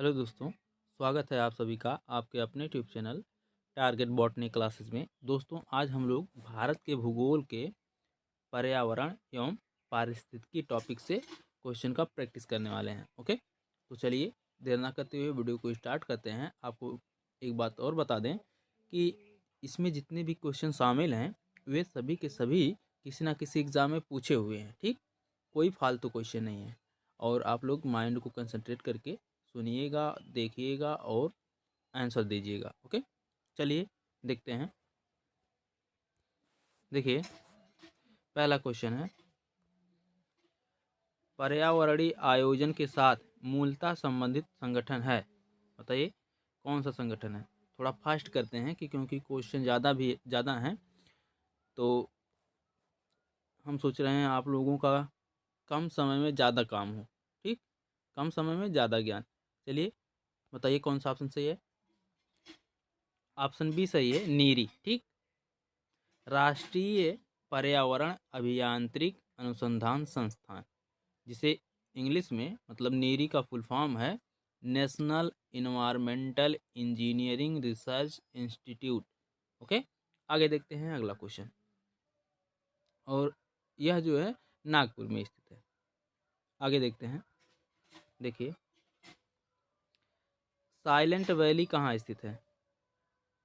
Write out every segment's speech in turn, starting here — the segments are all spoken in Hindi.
हेलो दोस्तों, स्वागत है आप सभी का आपके अपने YouTube channel target botany classes में। दोस्तों, आज हम लोग भारत के भूगोल के पर्यावरण एवं पारिस्थितिकी टॉपिक से क्वेश्चन का प्रैक्टिस करने वाले हैं। ओके, तो चलिए देर ना करते हुए वीडियो को स्टार्ट करते हैं। आपको एक बात और बता दें कि इसमें जितने भी क्वेश्चन शामिल हैं वे सभी के सभी किसी ना किसी एग्ज़ाम में पूछे हुए हैं। ठीक, कोई फालतू क्वेश्चन नहीं है और आप लोग माइंड को कंसंट्रेट करके सुनिएगा, देखिएगा और आंसर दीजिएगा। ओके, चलिए देखते हैं। देखिए, पहला क्वेश्चन है, पर्यावरणीय आयोजन के साथ मूलतः संबंधित संगठन है। बताइए कौन सा संगठन है। थोड़ा फास्ट करते हैं कि क्योंकि क्वेश्चन ज़्यादा हैं, तो हम सोच रहे हैं आप लोगों का कम समय में ज़्यादा काम हो। ठीक, कम समय में ज़्यादा ज्ञान। चलिए बताइए कौन सा ऑप्शन सही है। ऑप्शन बी सही है, नीरी। ठीक, राष्ट्रीय पर्यावरण अभियांत्रिक अनुसंधान संस्थान, जिसे इंग्लिश में मतलब नीरी का फुल फॉर्म है national environmental engineering research institute. Okay, आगे देखते हैं अगला क्वेश्चन। और यह जो है नागपुर में स्थित है। आगे देखते हैं। देखिए, साइलेंट वैली कहाँ स्थित है।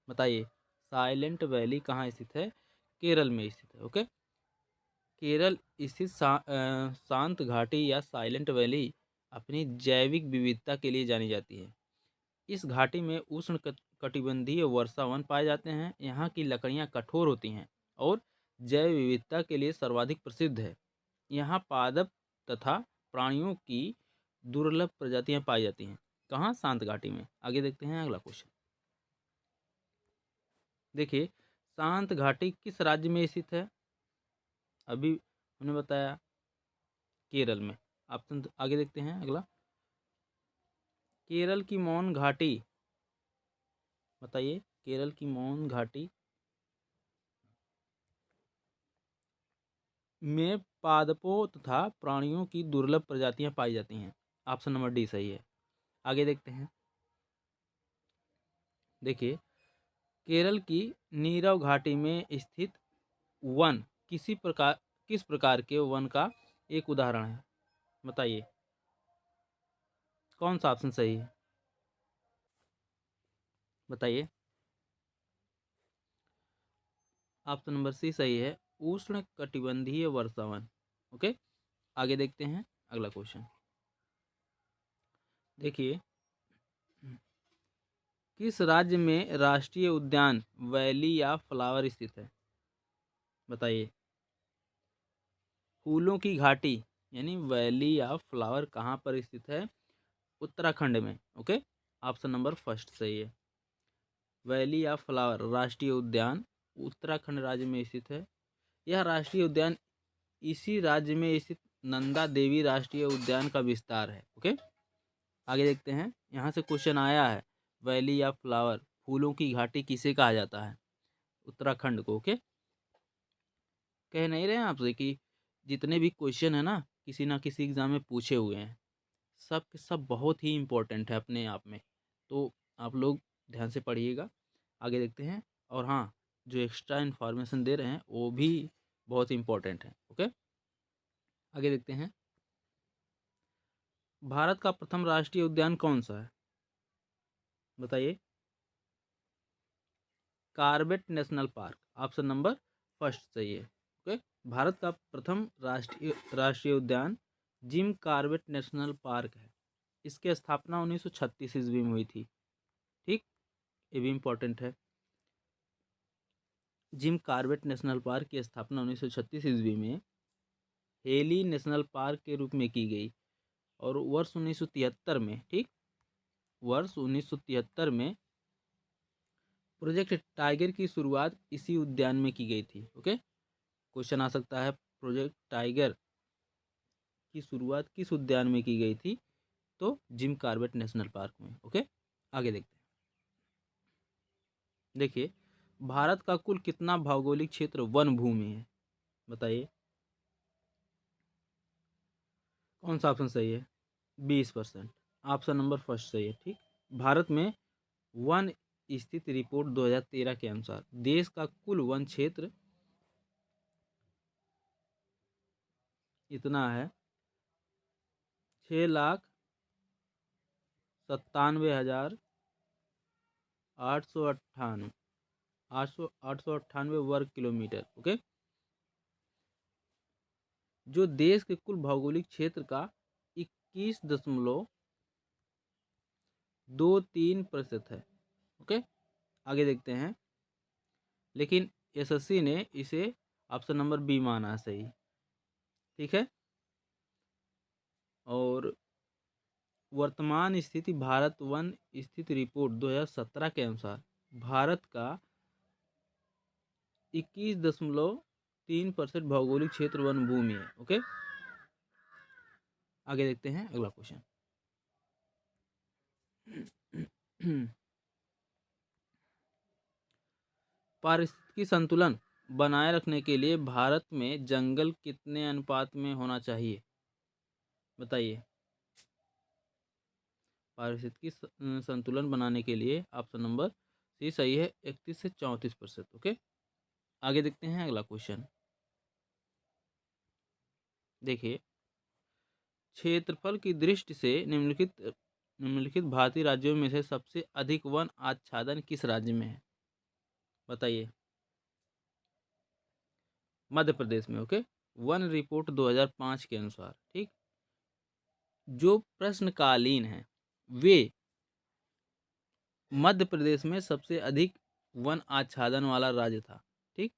बताइए साइलेंट वैली कहाँ स्थित है। केरल में स्थित है। ओके, केरल स्थित शांत घाटी या साइलेंट वैली अपनी जैविक विविधता के लिए जानी जाती है। इस घाटी में उष्ण कटिबंधीय वर्षा वन पाए जाते हैं। यहाँ की लकड़ियाँ कठोर होती हैं और जैव विविधता के लिए सर्वाधिक प्रसिद्ध है। यहाँ पादप तथा प्राणियों की दुर्लभ प्रजातियाँ पाई जाती हैं। कहाँ, शांत घाटी में। आगे देखते हैं अगला क्वेश्चन। देखिए, शांत घाटी किस राज्य में स्थित है। अभी हमने बताया केरल में। ऑप्शन आगे देखते हैं अगला। केरल की मौन घाटी। बताइए केरल की मौन घाटी में पादपों तथा प्राणियों की दुर्लभ प्रजातियां पाई जाती हैं। ऑप्शन नंबर डी सही है। आगे देखते हैं। देखिए, केरल की नीरव घाटी में स्थित वन किस प्रकार के वन का एक उदाहरण है। बताइए कौन सा ऑप्शन सही है। बताइए, ऑप्शन नंबर सी सही है, उष्ण कटिबंधीय वर्षावन। ओके, आगे देखते हैं अगला क्वेश्चन। देखिए, किस राज्य में राष्ट्रीय उद्यान वैली या फ्लावर स्थित है। बताइए, फूलों की घाटी यानी वैली या फ्लावर कहाँ पर स्थित है। उत्तराखंड में। ओके, ऑप्शन नंबर फर्स्ट सही है। वैली या फ्लावर राष्ट्रीय उद्यान उत्तराखंड राज्य में स्थित है। यह राष्ट्रीय उद्यान इसी राज्य में स्थित नंदा देवी राष्ट्रीय उद्यान का विस्तार है। ओके, आगे देखते हैं। यहाँ से क्वेश्चन आया है, वैली या फ्लावर फूलों की घाटी किसे कहा जाता है। उत्तराखंड को। ओके, कह नहीं रहे हैं आपसे कि जितने भी क्वेश्चन है ना किसी एग्जाम में पूछे हुए हैं, सब के सब बहुत ही इम्पोर्टेंट है अपने आप में। तो आप लोग ध्यान से पढ़िएगा। आगे देखते हैं। और हाँ, जो एक्स्ट्रा इन्फॉर्मेशन दे रहे हैं वो भी बहुत इम्पोर्टेंट है। ओके, आगे देखते हैं। भारत का प्रथम राष्ट्रीय उद्यान कौन सा है। बताइए, Corbett national park. Option number first सही है। ओके, भारत का प्रथम राष्ट्रीय उद्यान जिम कार्बेट नेशनल पार्क है। इसकी स्थापना 1936 ईस्वी में हुई थी। ठीक, ये भी इम्पोर्टेंट है। जिम कार्बेट नेशनल पार्क की स्थापना 1936 ईस्वी में हेली नेशनल पार्क के रूप में की गई और वर्ष 1973 में, ठीक, वर्ष 1973 में प्रोजेक्ट टाइगर की शुरुआत इसी उद्यान में की गई थी। ओके, क्वेश्चन आ सकता है प्रोजेक्ट टाइगर की शुरुआत किस उद्यान में की गई थी, तो जिम कार्बेट नेशनल पार्क में। ओके, आगे देखते हैं। देखिए, भारत का कुल कितना भौगोलिक क्षेत्र वन भूमि है। बताइए कौन सा ऑप्शन सही है। 20%। ऑप्शन नंबर फर्स्ट सही है। ठीक, भारत में वन स्थिति रिपोर्ट 2013 के अनुसार देश का कुल वन क्षेत्र इतना है 6,97,898 898 वर्ग किलोमीटर। ओके, जो देश के कुल भौगोलिक क्षेत्र का 21.23% है। ओके, आगे देखते हैं। लेकिन एसएससी ने इसे ऑप्शन नंबर बी माना है सही। ठीक है, और वर्तमान स्थिति भारत वन स्थिति रिपोर्ट 2017 के अनुसार भारत का 21.3% भौगोलिक क्षेत्र वन भूमि है। ओके, आगे देखते हैं अगला क्वेश्चन। पारिस्थितिकी संतुलन बनाए रखने के लिए भारत में जंगल कितने अनुपात में होना चाहिए, बताइए। पारिस्थितिकी संतुलन बनाने के लिए ऑप्शन नंबर सी सही है, 31 से 34%। ओके, आगे देखते हैं अगला क्वेश्चन। देखिए, क्षेत्रफल की दृष्टि से निम्नलिखित भारतीय राज्यों में से सबसे अधिक वन आच्छादन किस राज्य में है, बताइए। मध्य प्रदेश में। ओके, वन रिपोर्ट 2005 के अनुसार। ठीक, जो प्रश्नकालीन है वे मध्य प्रदेश में सबसे अधिक वन आच्छादन वाला राज्य था। ठीक,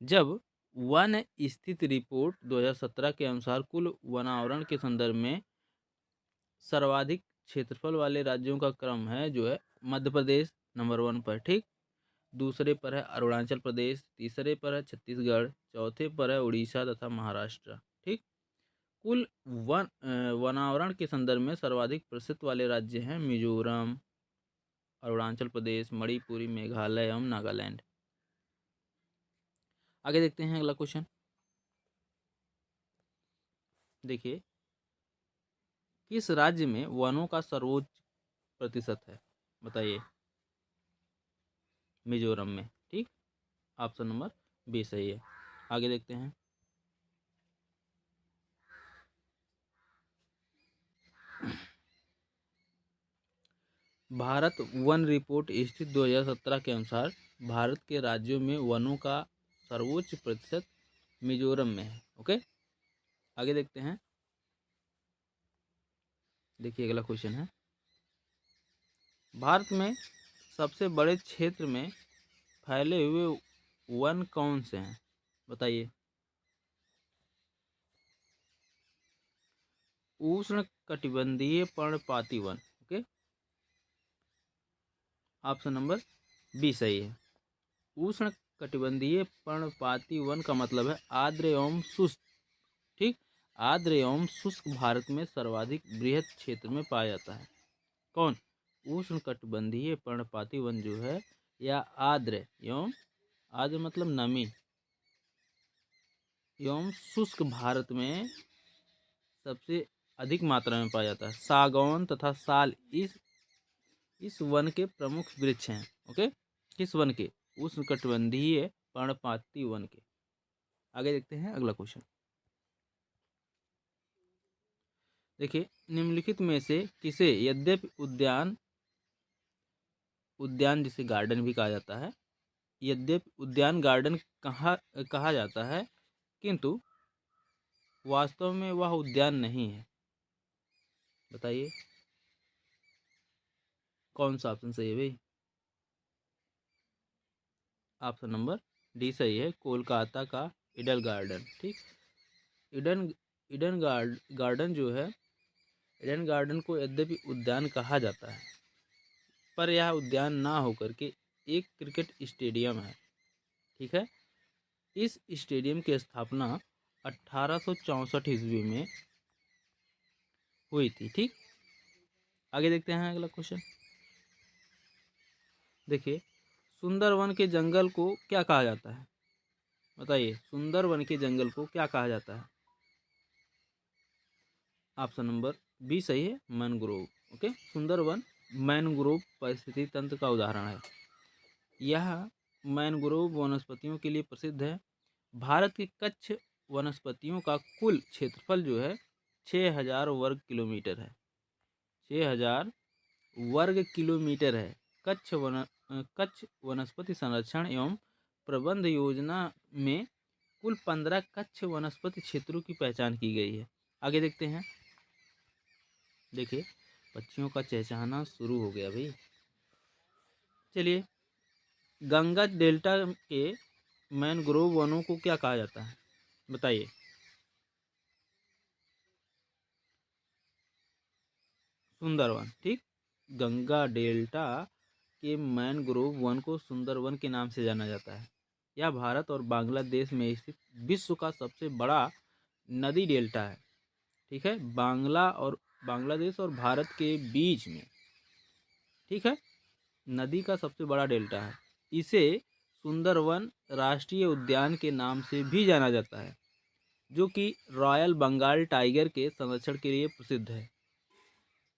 जब वन स्थिति रिपोर्ट 2017 के अनुसार कुल वनावरण के संदर्भ में सर्वाधिक क्षेत्रफल वाले राज्यों का क्रम है जो है मध्य प्रदेश नंबर 1 पर। ठीक, दूसरे पर है अरुणाचल प्रदेश, तीसरे पर है छत्तीसगढ़, चौथे पर है उड़ीसा तथा महाराष्ट्र। ठीक, कुल वनावरण के संदर्भ में सर्वाधिक प्रसिद्ध वाले राज्य हैं मिजोरम, अरुणाचल प्रदेश, मणिपुरी, मेघालय एवं नागालैंड। आगे देखते हैं अगला क्वेश्चन। देखिए, किस राज्य में वनों का सर्वोच्च प्रतिशत है, बताइए। मिजोरम में। ठीक, ऑप्शन नंबर बी सही है। आगे देखते हैं। भारत वन रिपोर्ट स्थित 2017 के अनुसार भारत के राज्यों में वनों का सर्वोच्च प्रतिशत मिजोरम में है। ओके, आगे देखते हैं। देखिए अगला क्वेश्चन है, भारत में सबसे बड़े क्षेत्र में फैले हुए वन कौन से हैं, बताइए। उष्ण कटिबंधीय पर्णपाती वन। ओके, ऑप्शन नंबर बी सही है। उष्ण कटिबंधीय पर्णपाती वन का मतलब है आर्द्र एवं शुष्क। ठीक, आर्द्र एवं शुष्क भारत में सर्वाधिक बृहद क्षेत्र में पाया जाता है। कौन? उष्ण कटिबंधीय पर्णपाती वन जो है या आर्द्र एवं आर्द्र मतलब नमी एवं शुष्क भारत में सबसे अधिक मात्रा में पाया जाता है। सागौन तथा साल इस वन के प्रमुख वृक्ष हैं। ओके, किस वन के? उष्णकटिबंधीय पर्णपाती वन के। आगे देखते हैं अगला क्वेश्चन। देखिए, निम्नलिखित में से किसे यद्यपि उद्यान जिसे गार्डन भी कहा जाता है, यद्यपि उद्यान गार्डन कहा जाता है किंतु वास्तव में वह उद्यान नहीं है, बताइए कौन सा ऑप्शन सही है भाई? ऑप्शन नंबर डी सही है, कोलकाता का ईडन गार्डन। ठीक, ईडन गार्डन जो है, ईडन गार्डन को यद्यपि उद्यान कहा जाता है पर यह उद्यान ना होकर के एक क्रिकेट स्टेडियम है। ठीक है, इस स्टेडियम की स्थापना 1864 ईस्वी में हुई थी। ठीक, आगे देखते हैं अगला क्वेश्चन। देखिए, सुंदरवन के जंगल को क्या कहा जाता है, बताइए। सुंदरवन के जंगल को क्या कहा जाता है? ऑप्शन नंबर बी सही है, मैनग्रोव। ओके, सुंदरवन मैनग्रोव परिस्थिति तंत्र का उदाहरण है। यह मैनग्रोव वनस्पतियों के लिए प्रसिद्ध है। भारत के कच्छ वनस्पतियों का कुल क्षेत्रफल जो है 6000 वर्ग किलोमीटर है। 6000 वर्ग किलोमीटर है। कच्छ वनस्पति संरक्षण एवं प्रबंध योजना में कुल 15 कच्छ वनस्पति क्षेत्रों की पहचान की गई है। आगे देखते हैं। देखिए, पक्षियों का चहचहाना शुरू हो गया भाई। चलिए, गंगा डेल्टा के मैनग्रोव वनों को क्या कहा जाता है, बताइए। सुंदरवन, ठीक। गंगा डेल्टा के मैनग्रोव वन को सुंदरवन के नाम से जाना जाता है। यह भारत और बांग्लादेश में स्थित विश्व का सबसे बड़ा नदी डेल्टा है। ठीक है, बांग्लादेश और भारत के बीच में, ठीक है, नदी का सबसे बड़ा डेल्टा है। इसे सुंदरवन राष्ट्रीय उद्यान के नाम से भी जाना जाता है, जो कि रॉयल बंगाल टाइगर के संरक्षण के लिए प्रसिद्ध है।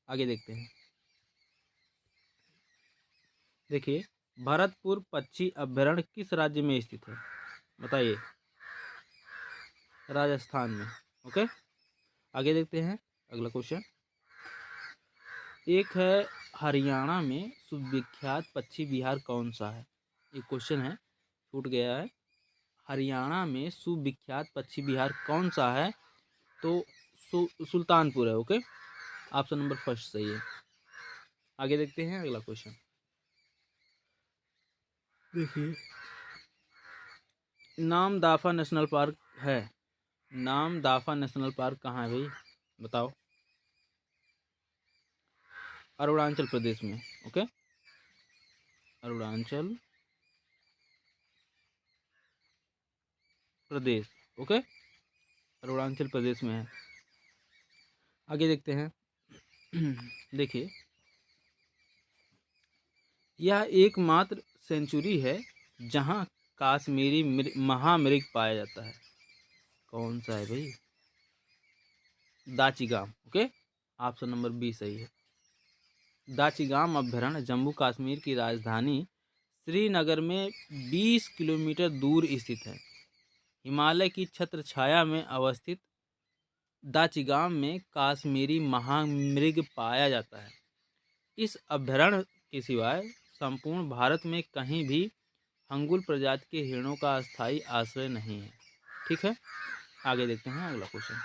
आगे देखते हैं। देखिए, भरतपुर पक्षी अभयारण्य किस राज्य में स्थित है, बताइए। राजस्थान में। ओके, आगे देखते हैं अगला क्वेश्चन। एक है, हरियाणा में सुविख्यात पक्षी विहार कौन सा है। एक क्वेश्चन है, छूट गया है। हरियाणा में सुविख्यात पक्षी विहार कौन सा है, तो सुल्तानपुर है। ओके, ऑप्शन नंबर फर्स्ट सही है। आगे देखते हैं अगला क्वेश्चन। देखिए, नामदाफा नेशनल पार्क है। नामदाफा नेशनल पार्क कहाँ है भाई, बताओ। अरुणाचल प्रदेश में। ओके, अरुणाचल प्रदेश। ओके, अरुणाचल प्रदेश में है। आगे देखते हैं। देखिए, यह एकमात्र सेंचुरी है जहां काश्मीरी महामृग पाया जाता है। कौन सा है भाई, दाचिगाम। ओके, ऑप्शन नंबर बी सही है। दाचिगाम अभ्यारण्य जम्मू कश्मीर की राजधानी श्रीनगर में 20 किलोमीटर दूर स्थित है। हिमालय की छत्र छाया में अवस्थित दाचिगाम में काश्मीरी महामृग पाया जाता है। इस अभ्यारण्य के सिवाय संपूर्ण भारत में कहीं भी हंगुल प्रजाति के हिरणों का अस्थायी आश्रय नहीं है। ठीक है, आगे देखते हैं अगला क्वेश्चन।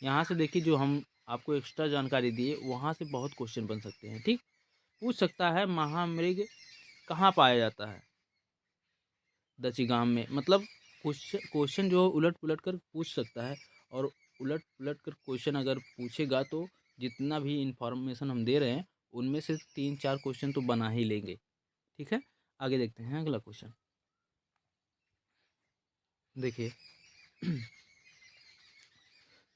यहाँ से देखिए, जो हम आपको एक्स्ट्रा जानकारी दिए वहाँ से बहुत क्वेश्चन बन सकते हैं। ठीक, पूछ सकता है महामृग कहाँ पाया जाता है, दचिगाम में। मतलब क्वेश्चन जो उलट पुलट कर पूछ सकता है, और उलट पुलट कर क्वेश्चन अगर पूछेगा तो जितना भी इंफॉर्मेशन हम दे रहे हैं उनमें से 3-4 क्वेश्चन तो बना ही लेंगे। ठीक है, आगे देखते हैं अगला क्वेश्चन। देखिए,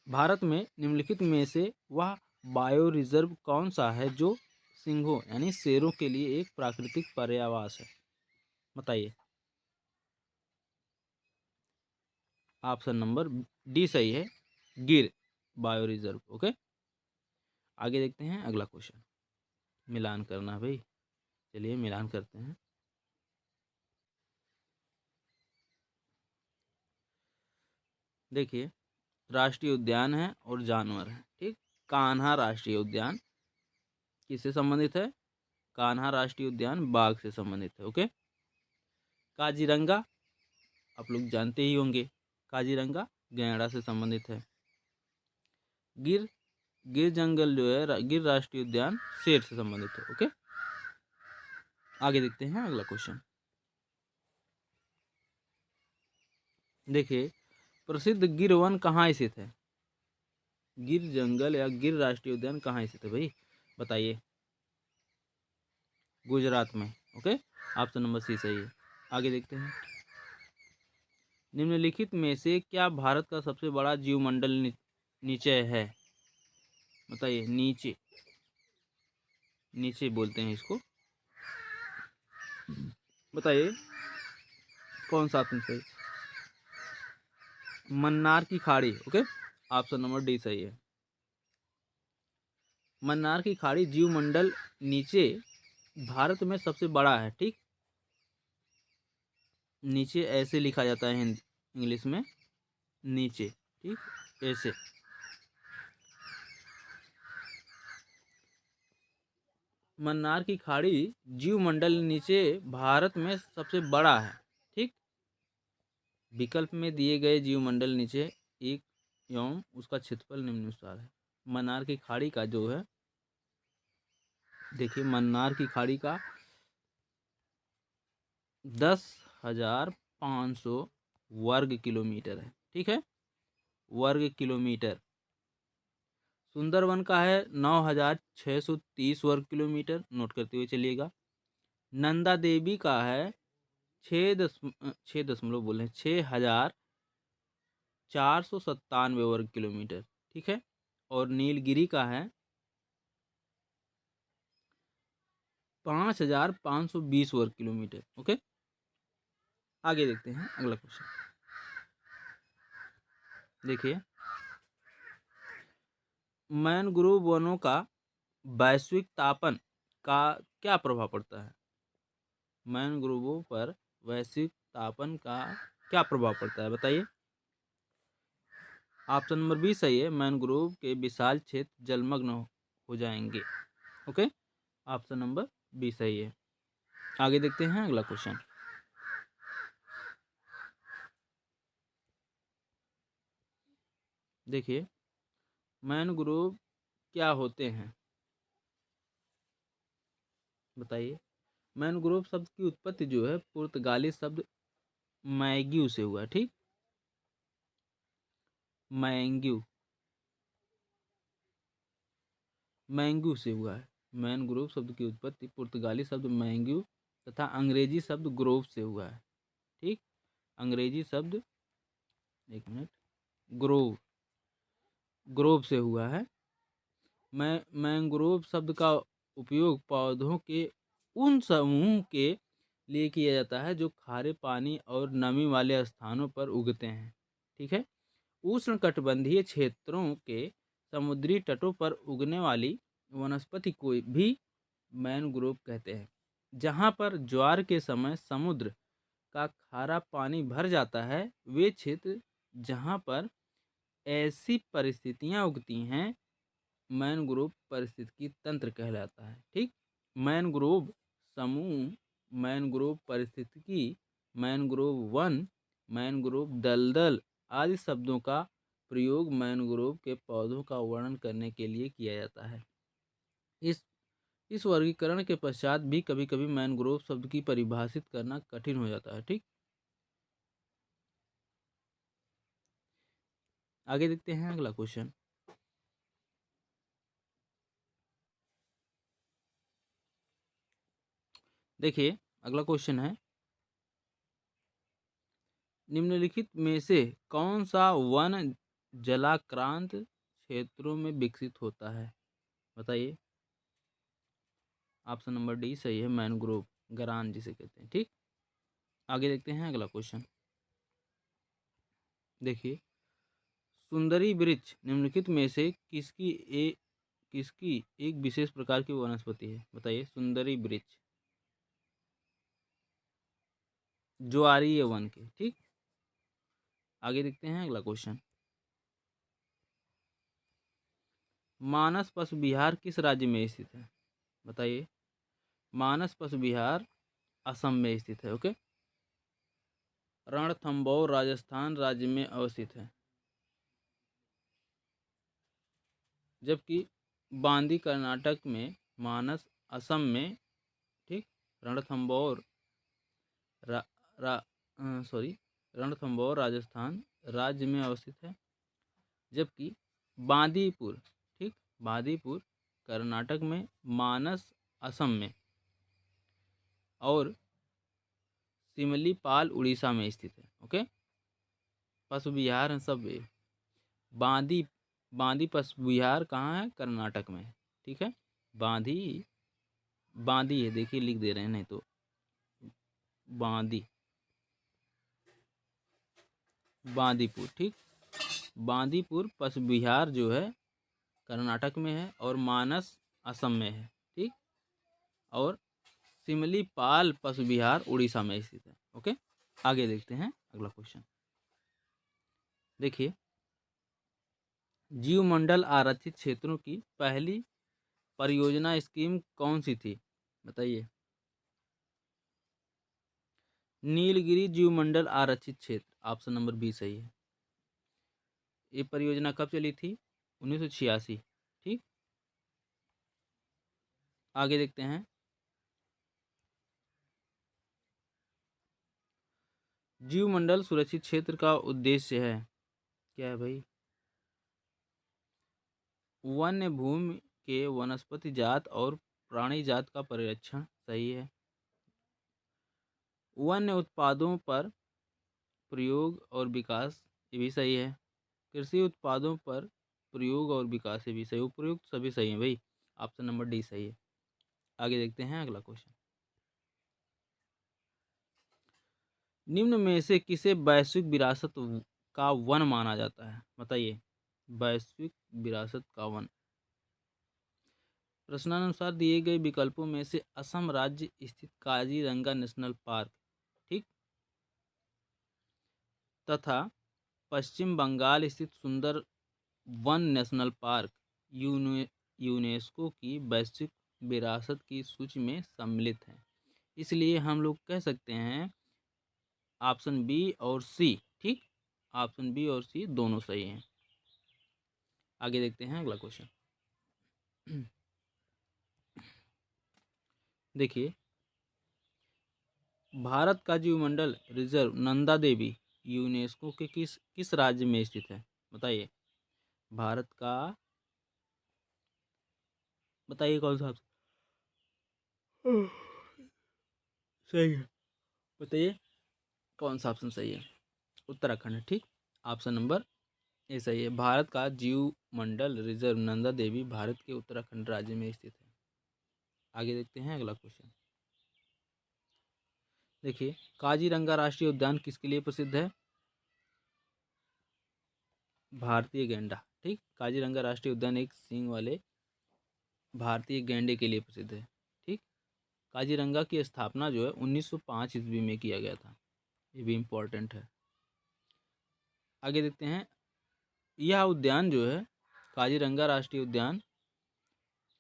भारत में निम्नलिखित में से वह बायो रिजर्व कौन सा है जो सिंहों यानी शेरों के लिए एक प्राकृतिक पर्यावास है, बताइए। ऑप्शन नंबर डी सही है, गिर बायो रिजर्व। ओके, आगे देखते हैं अगला क्वेश्चन। मिलान करना भाई, चलिए मिलान करते हैं। देखिए, राष्ट्रीय उद्यान है और जानवर है। ठीक, कान्हा राष्ट्रीय उद्यान किससे संबंधित है, कान्हा राष्ट्रीय उद्यान बाघ से संबंधित है। ओके, काजीरंगा आप लोग जानते ही होंगे, काजीरंगा गैंडा से संबंधित है। गिर गिर जंगल जो है, गिर राष्ट्रीय उद्यान शेर से संबंधित है। ओके, आगे देखते हैं अगला क्वेश्चन। देखिए, प्रसिद्ध गिर वन कहाँ स्थित है, गिर जंगल या गिर राष्ट्रीय उद्यान कहाँ स्थित है भाई, बताइए। गुजरात में। ओके, ऑप्शन नंबर सी सही है। आगे देखते हैं। निम्नलिखित में से क्या भारत का सबसे बड़ा जीवमंडल नीचे है, बताइए। नीचे, नीचे बोलते हैं इसको, बताइए कौन सा ऑप्शन सही। मन्नार की खाड़ी। ओके, ऑप्शन नंबर डी सही है। मन्नार की खाड़ी जीवमंडल नीचे भारत में सबसे बड़ा है। ठीक, नीचे ऐसे लिखा जाता है हिंदी इंग्लिश में, नीचे। ठीक, ऐसे। मन्नार की खाड़ी जीवमंडल नीचे भारत में सबसे बड़ा है। ठीक, विकल्प में दिए गए जीवमंडल नीचे एक एवं उसका क्षेत्रफल निम्नानुसार है। मन्नार की खाड़ी का जो है, देखिए मन्नार की खाड़ी का 10,500 वर्ग किलोमीटर है। ठीक है, वर्ग किलोमीटर। सुंदरवन का है 9,630 वर्ग किलोमीटर, नोट करते हुए चलिएगा। नंदा देवी का है 6,497 वर्ग किलोमीटर। ठीक है, और नीलगिरी का है 5,520 वर्ग किलोमीटर। ओके, आगे देखते हैं अगला क्वेश्चन। देखिए, मैनग्रोव वनों का वैश्विक तापन का क्या प्रभाव पड़ता है? मैनग्रोवों पर वैश्विक तापन का क्या प्रभाव पड़ता है, बताइए। ऑप्शन नंबर बी सही है, मैनग्रोव के विशाल क्षेत्र जलमग्न हो जाएंगे। ओके, ऑप्शन नंबर बी सही है। आगे देखते हैं अगला क्वेश्चन। देखिए, मैनग्रोव क्या होते हैं, बताइए। मैनग्रोव शब्द की उत्पत्ति जो है पुर्तगाली शब्द मैग्यू से हुआ है। ठीक, मैंग्यू, मैंग्यू से हुआ है। मैनग्रोव शब्द की उत्पत्ति पुर्तगाली शब्द मैंग्यू तथा अंग्रेजी शब्द ग्रोव से हुआ है। ठीक, अंग्रेजी शब्द, एक मिनट, ग्रोव, ग्रोव से हुआ है। मैंग्रोव शब्द का उपयोग पौधों के उन समूह के लिए किया जाता है जो खारे पानी और नमी वाले स्थानों पर उगते हैं। ठीक है, उष्णकटिबंधीय क्षेत्रों के समुद्री तटों पर उगने वाली वनस्पति को भी मैनग्रोव कहते हैं। जहाँ पर ज्वार के समय समुद्र का खारा पानी भर जाता है, वे क्षेत्र जहाँ पर ऐसी परिस्थितियाँ उगती हैं, मैनग्रोव पारिस्थितिकी तंत्र कहलाता है। ठीक, मैनग्रोव समूह, मैनग्रोव पारिस्थितिकी, मैनग्रोव वन, मैनग्रोव दलदल आदि शब्दों का प्रयोग मैनग्रोव के पौधों का वर्णन करने के लिए किया जाता है। इस इस वर्गीकरण के पश्चात भी कभी कभी मैनग्रोव शब्द की परिभाषित करना कठिन हो जाता है। ठीक, आगे देखते हैं अगला क्वेश्चन। देखिए, अगला क्वेश्चन है, निम्नलिखित में से कौन सा वन जलाक्रांत क्षेत्रों में विकसित होता है, बताइए। ऑप्शन नंबर डी सही है, मैनग्रोव, गरान जिसे कहते हैं। ठीक, आगे देखते हैं अगला क्वेश्चन। देखिए, सुंदरी वृक्ष निम्नलिखित में से किसकी एक विशेष प्रकार की वनस्पति है, बताइए। सुंदरी वृक्ष ज्वारीय वन के। ठीक, आगे देखते हैं अगला क्वेश्चन। मानस पशु विहार किस राज्य में स्थित है, बताइए। मानस पशु विहार असम में स्थित है। ओके, रणथंभौर राजस्थान राज्य में अवस्थित है, जबकि बांदी कर्नाटक में, मानस असम में। ठीक, रणथंभौर रा, रा, सॉरी रणथंभौर राजस्थान राज्य में अवस्थित है, जबकि बांदीपुर, ठीक, बांदीपुर कर्नाटक में, मानस असम में और सिमलीपाल उड़ीसा में स्थित है। ओके, पशु विहार हैं सब ये। बांदी बांदी पशु विहार कहाँ है, कर्नाटक में है। ठीक है, बांदी, बांदी है, देखिए लिख दे रहे हैं, नहीं तो बांदी, बांदीपुर। ठीक, बांदीपुर पशु विहार जो है कर्नाटक में है, और मानस असम में है, ठीक। और सिमलीपाल पशु विहार उड़ीसा में स्थित है। ओके, आगे देखते हैं अगला क्वेश्चन। देखिए, जीवमंडल आरक्षित क्षेत्रों की पहली परियोजना स्कीम कौन सी थी, बताइए। नीलगिरी जीवमंडल आरक्षित क्षेत्र, ऑप्शन नंबर बी सही है। ये परियोजना कब चली थी, 1986, ठीक। आगे देखते हैं। जीवमंडल सुरक्षित क्षेत्र का उद्देश्य है, क्या है भाई, वन्य भूमि के वनस्पति जात और प्राणी जात का परिरक्षण, सही है। वन्य उत्पादों पर प्रयोग और विकास, ये भी सही है। कृषि उत्पादों पर प्रयोग और विकास, ये भी सही। उपयुक्त सभी सही है भाई, ऑप्शन नंबर डी सही है। आगे देखते हैं अगला क्वेश्चन। निम्न में से किसे वैश्विक विरासत का वन माना जाता है, बताइए। वैश्विक विरासत का वन, प्रश्नानुसार दिए गए विकल्पों में से असम राज्य स्थित काजीरंगा नेशनल पार्क, ठीक, तथा पश्चिम बंगाल स्थित सुंदर वन नेशनल पार्क यूनेस्को की वैश्विक विरासत की सूची में सम्मिलित हैं। इसलिए हम लोग कह सकते हैं ऑप्शन बी और सी, ठीक। ऑप्शन बी और सी दोनों सही हैं। आगे देखते हैं अगला क्वेश्चन। देखिए, भारत का जीवमंडल रिजर्व नंदा देवी यूनेस्को के किस किस राज्य में स्थित है, बताइए। भारत का, बताइए कौन सा सही है, बताइए कौन सा ऑप्शन सही है। उत्तराखंड है, ठीक। ऑप्शन नंबर ए सही है। भारत का जीव मंडल रिजर्व नंदा देवी भारत के उत्तराखंड राज्य में स्थित है। आगे देखते हैं अगला क्वेश्चन। देखिए, काजीरंगा राष्ट्रीय उद्यान किसके लिए प्रसिद्ध है, भारतीय गैंडा, ठीक। काजीरंगा राष्ट्रीय उद्यान एक सींग वाले भारतीय गैंडे के लिए प्रसिद्ध है, ठीक। काजीरंगा की स्थापना जो है 1905 ईस्वी में किया गया था, ये भी इम्पोर्टेंट है। आगे देखते हैं। यह उद्यान जो है, काजीरंगा राष्ट्रीय उद्यान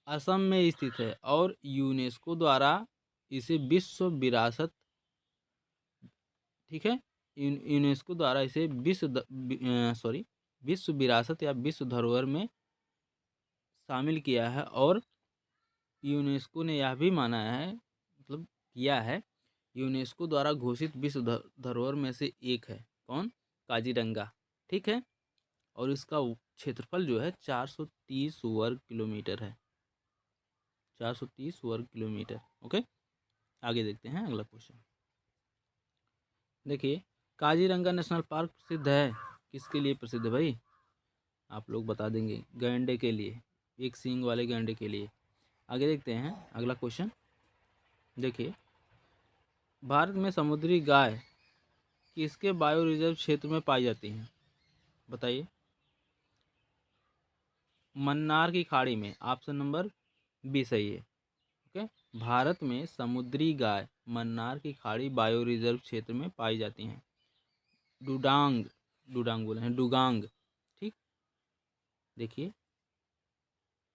असम में स्थित है और यूनेस्को द्वारा इसे विश्व विरासत, ठीक है, यूनेस्को द्वारा इसे विश्व विरासत या विश्व धरोहर में शामिल किया है। और यूनेस्को ने यह भी माना है, मतलब किया है, यूनेस्को द्वारा घोषित विश्व धरोहर में से एक है, कौन, काजीरंगा, ठीक है। और इसका क्षेत्रफल जो है 430 वर्ग किलोमीटर है, 430 वर्ग किलोमीटर। ओके, आगे देखते हैं अगला क्वेश्चन। देखिए, काजीरंगा नेशनल पार्क प्रसिद्ध है, किसके लिए प्रसिद्ध है भाई, आप लोग बता देंगे, गैंडे के लिए, एक सींग वाले गैंडे के लिए। आगे देखते हैं अगला क्वेश्चन। देखिए, भारत में समुद्री गाय किसके बायो रिजर्व क्षेत्र में पाई जाती हैं, बताइए। मन्नार की खाड़ी में, ऑप्शन नंबर बी सही है। ओके, भारत में समुद्री गाय मन्नार की खाड़ी बायो रिजर्व क्षेत्र में पाई जाती हैं। डुडांग, डुडांग बोले हैं, डुगांग, ठीक। देखिए,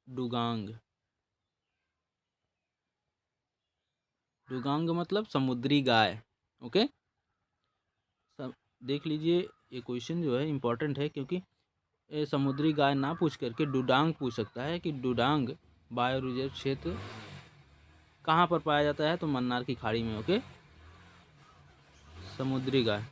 डुगांग, डुगांग मतलब समुद्री गाय। ओके, सब देख लीजिए, ये क्वेश्चन जो है इम्पोर्टेंट है, क्योंकि ये समुद्री गाय ना पूछ करके डुडांग पूछ सकता है कि डुडांग बायो रिजर्व क्षेत्र कहाँ पर पाया जाता है, तो मन्नार की खाड़ी में। ओके, समुद्री गाय,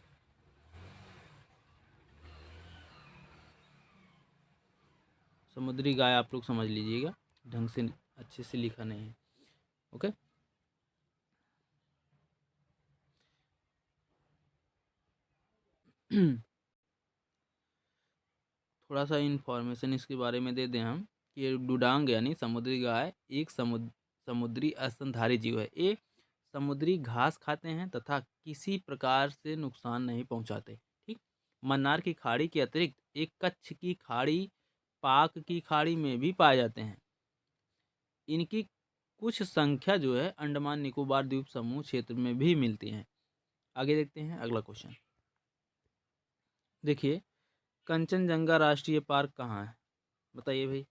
समुद्री गाय आप लोग समझ लीजिएगा, ढंग से अच्छे से लिखा नहीं है। ओके, थोड़ा सा इन्फॉर्मेशन इसके बारे में दे दें हम, कि ये डुडांग यानी समुद्री गाय एक समुद्री स्तनधारी जीव है। ये समुद्री घास खाते हैं तथा किसी प्रकार से नुकसान नहीं पहुंचाते, ठीक। मन्नार की खाड़ी के अतिरिक्त एक कच्छ की खाड़ी पाक की खाड़ी में भी पाए जाते हैं। इनकी कुछ संख्या जो है अंडमान निकोबार द्वीप समूह क्षेत्र में भी मिलती हैं। आगे देखते हैं अगला क्वेश्चन। देखिए, कंचनजंगा राष्ट्रीय पार्क कहाँ है? बताइए भाई।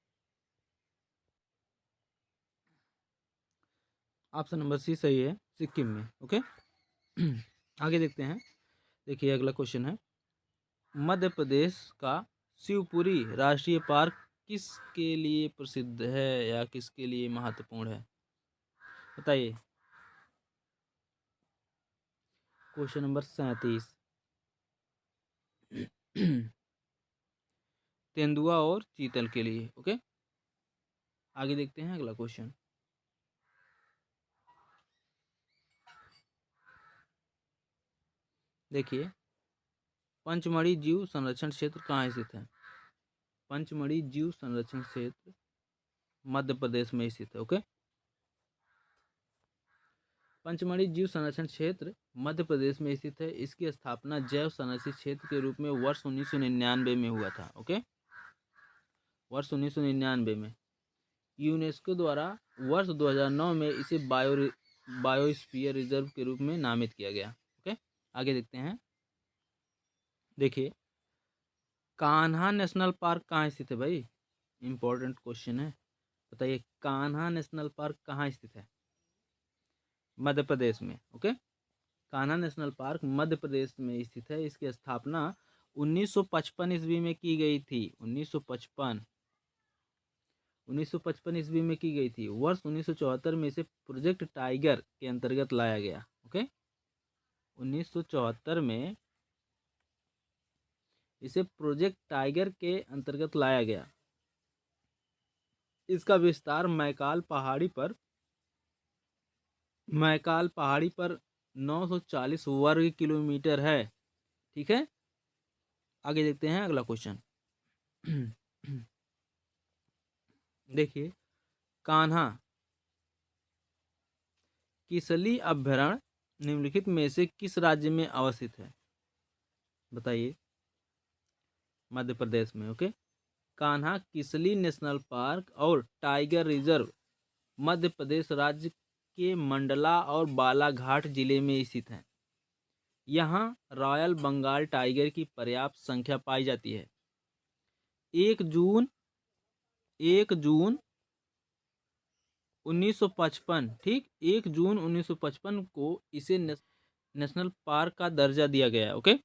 ऑप्शन नंबर सी सही है, सिक्किम में। ओके। आगे देखते हैं। देखिए अगला क्वेश्चन है, मध्य प्रदेश का शिवपुरी राष्ट्रीय पार्क किसके लिए प्रसिद्ध है या किसके लिए महत्वपूर्ण है? बताइए। Question number 37। तेंदुआ और चीतल के लिए। ओके। आगे देखते हैं अगला क्वेश्चन। देखिए, पंचमढ़ी जीव संरक्षण क्षेत्र कहाँ स्थित है? पंचमढ़ी जीव संरक्षण क्षेत्र मध्य प्रदेश में स्थित है। ओके। पंचमढ़ी जीव संरक्षण क्षेत्र मध्य प्रदेश में स्थित है। इसकी स्थापना जैव संरक्षित क्षेत्र के रूप में वर्ष 1999 में हुआ था। ओके। वर्ष 1999 में यूनेस्को द्वारा वर्ष 2009 में इसे बायोस्फीयर रिजर्व के रूप में नामित किया गया। ओके। आगे देखते हैं। देखिए, कान्हा नेशनल पार्क कहाँ स्थित है भाई? इंपॉर्टेंट क्वेश्चन है। बताइए, कान्हा नेशनल पार्क कहाँ स्थित है? मध्य प्रदेश में। Okay. Kanha national park Madhya Pradesh में स्थित है। इसकी स्थापना 1955 ईस्वी में की गई थी। 1955 ईस्वी में की गई थी। वर्ष 1974 में इसे प्रोजेक्ट टाइगर के अंतर्गत लाया गया। ओके। 1974 में इसे प्रोजेक्ट टाइगर के अंतर्गत लाया गया। इसका विस्तार मैकाल पहाड़ी पर 940 वर्ग किलोमीटर है। ठीक है। आगे देखते हैं अगला क्वेश्चन। देखिए, कान्हा किसली अभयारण्य निम्नलिखित में से किस राज्य में अवस्थित है? बताइए। मध्य प्रदेश में। Okay. Kanha Kisli national park और टाइगर रिजर्व मध्य प्रदेश राज्य के मंडला और बालाघाट जिले में स्थित है। यहाँ रॉयल बंगाल टाइगर की पर्याप्त संख्या पाई जाती है। 1 जून 1955, ठीक, 1 जून 1955 को इसे नेशनल पार्क का दर्जा दिया गया है। ओके।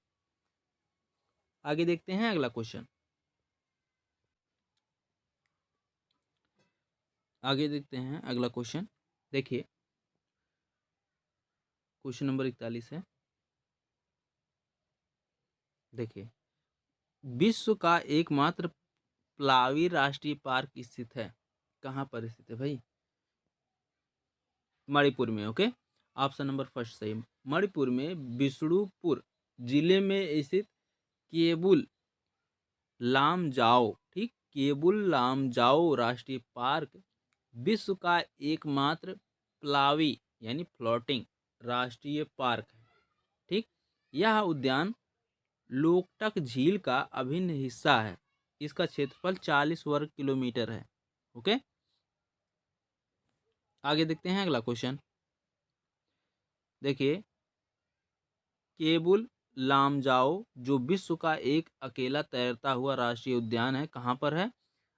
आगे देखते हैं अगला क्वेश्चन। देखिए, क्वेश्चन नंबर 41 है। देखिए, विश्व का एकमात्र प्लावी राष्ट्रीय पार्क स्थित है। कहाँ पर स्थित है भाई? मणिपुर में। ओके। ऑप्शन नंबर फर्स्ट सही। मणिपुर में बिष्णुपुर जिले में स्थित केबुल लामजाओ, ठीक, केबुल लामजाओ राष्ट्रीय पार्क विश्व का एकमात्र प्लावी यानी फ्लोटिंग राष्ट्रीय पार्क है। ठीक। यह उद्यान लोकटक झील का अभिन्न हिस्सा है। इसका क्षेत्रफल 40 वर्ग किलोमीटर है। ओके। आगे देखते हैं अगला क्वेश्चन। देखिए, केबुल लामजाओ जो विश्व का एक अकेला तैरता हुआ राष्ट्रीय उद्यान है, कहाँ पर है?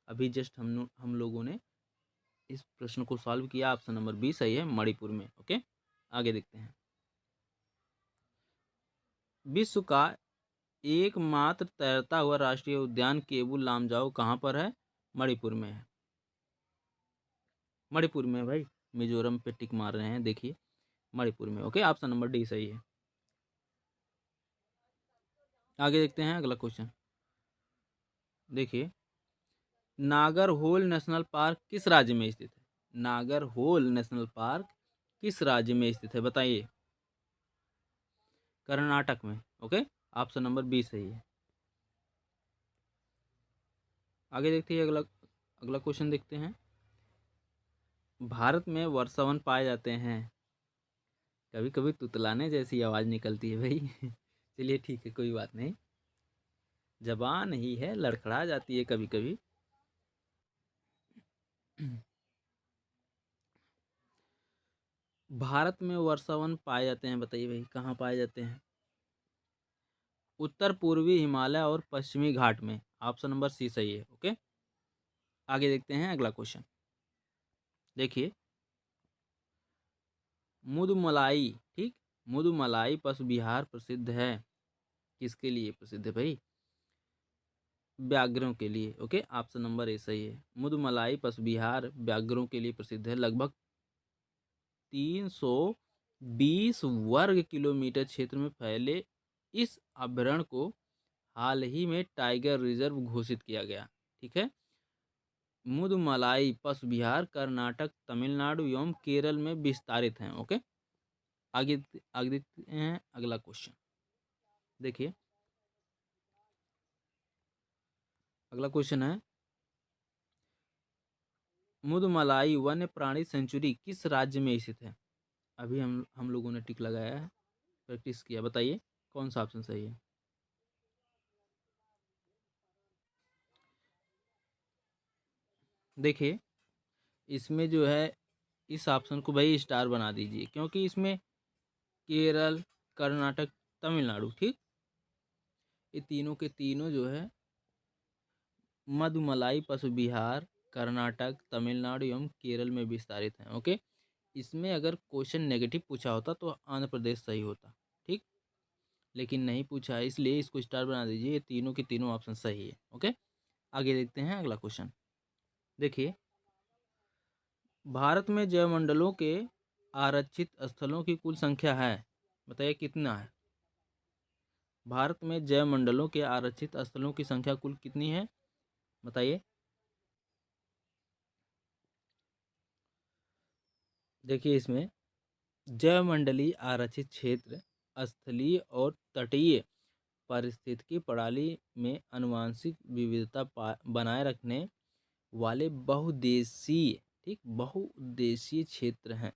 अभी जस्ट हम लोगों ने इस प्रश्न को सॉल्व किया। ऑप्शन नंबर बी सही है, मणिपुर में। ओके। आगे देखते हैं। विश्व का एकमात्र तैरता हुआ राष्ट्रीय उद्यान केबुल लामजाओ कहाँ पर है? मणिपुर में है। मणिपुर में भाई, मिजोरम पे टिक मार रहे हैं। देखिए, मणिपुर में। ओके। ऑप्शन नंबर डी सही है। आगे देखते हैं अगला क्वेश्चन। देखिए, नागरहोल नेशनल पार्क किस राज्य में स्थित है? नागरहोल नेशनल पार्क किस राज्य में स्थित है? बताइए। कर्नाटक में। ओके। ऑप्शन नंबर बी सही है। आगे देखते हैं अगला क्वेश्चन देखते हैं। भारत में वर्षावन पाए जाते हैं। कभी कभी तुतलाने जैसी आवाज़ निकलती है भाई। चलिए ठीक है, कोई बात नहीं। जबान ही है, लड़खड़ा जाती है कभी कभी। भारत में वर्षावन पाए जाते हैं, बताइए भाई कहाँ पाए जाते हैं? उत्तर पूर्वी हिमालय और पश्चिमी घाट में। ऑप्शन नंबर सी सही है। ओके, आगे देखते हैं अगला क्वेश्चन। देखिए, मुदुमलाई, ठीक, मुदुमलाई पशु विहार प्रसिद्ध है। किसके लिए प्रसिद्ध है भाई? व्याघ्रों के लिए। ओके, ऑप्शन नंबर ए सही है। मुदुमलाई पशु विहार व्याघ्रों के लिए प्रसिद्ध है। लगभग 320 वर्ग किलोमीटर क्षेत्र में फैले इस अभयारण्य को हाल ही में टाइगर रिजर्व घोषित किया गया। ठीक है, मुदुमलाई पशु विहार कर्नाटक, तमिलनाडु एवं केरल में विस्तारित हैं। ओके, आगे आगे देखते हैं अगला क्वेश्चन। देखिए, अगला क्वेश्चन है, मुदुमलाई वन्य प्राणी सेंचुरी किस राज्य में स्थित है? अभी हम लोगों ने टिक लगाया है, प्रैक्टिस किया, बताइए कौन सा ऑप्शन सही है? देखिए, इसमें जो है, इस ऑप्शन को भाई स्टार बना दीजिए, क्योंकि इसमें केरल, कर्नाटक, तमिलनाडु, ठीक, ये तीनों के तीनों जो है मधुमलाई पशु विहार कर्नाटक, तमिलनाडु एवं केरल में विस्तारित हैं। ओके, इसमें अगर क्वेश्चन नेगेटिव पूछा होता तो आंध्र प्रदेश सही होता, ठीक, लेकिन नहीं पूछा है, इसलिए इसको स्टार बना दीजिए। ये तीनों के तीनों ऑप्शन सही है। ओके, आगे देखते हैं अगला क्वेश्चन। देखिए, भारत में जैवमंडलों के आरक्षित स्थलों की कुल संख्या है, बताइए कितना है? भारत में जैवमंडलों के आरक्षित स्थलों की संख्या कुल कितनी है, बताइए। देखिए, इसमें जैवमंडलीय आरक्षित क्षेत्र स्थलीय और तटीय पारिस्थितिकी प्रणाली में आनुवंशिक विविधता बनाए रखने वाले बहुउद्देशीय, ठीक, बहुउद्देशीय क्षेत्र हैं।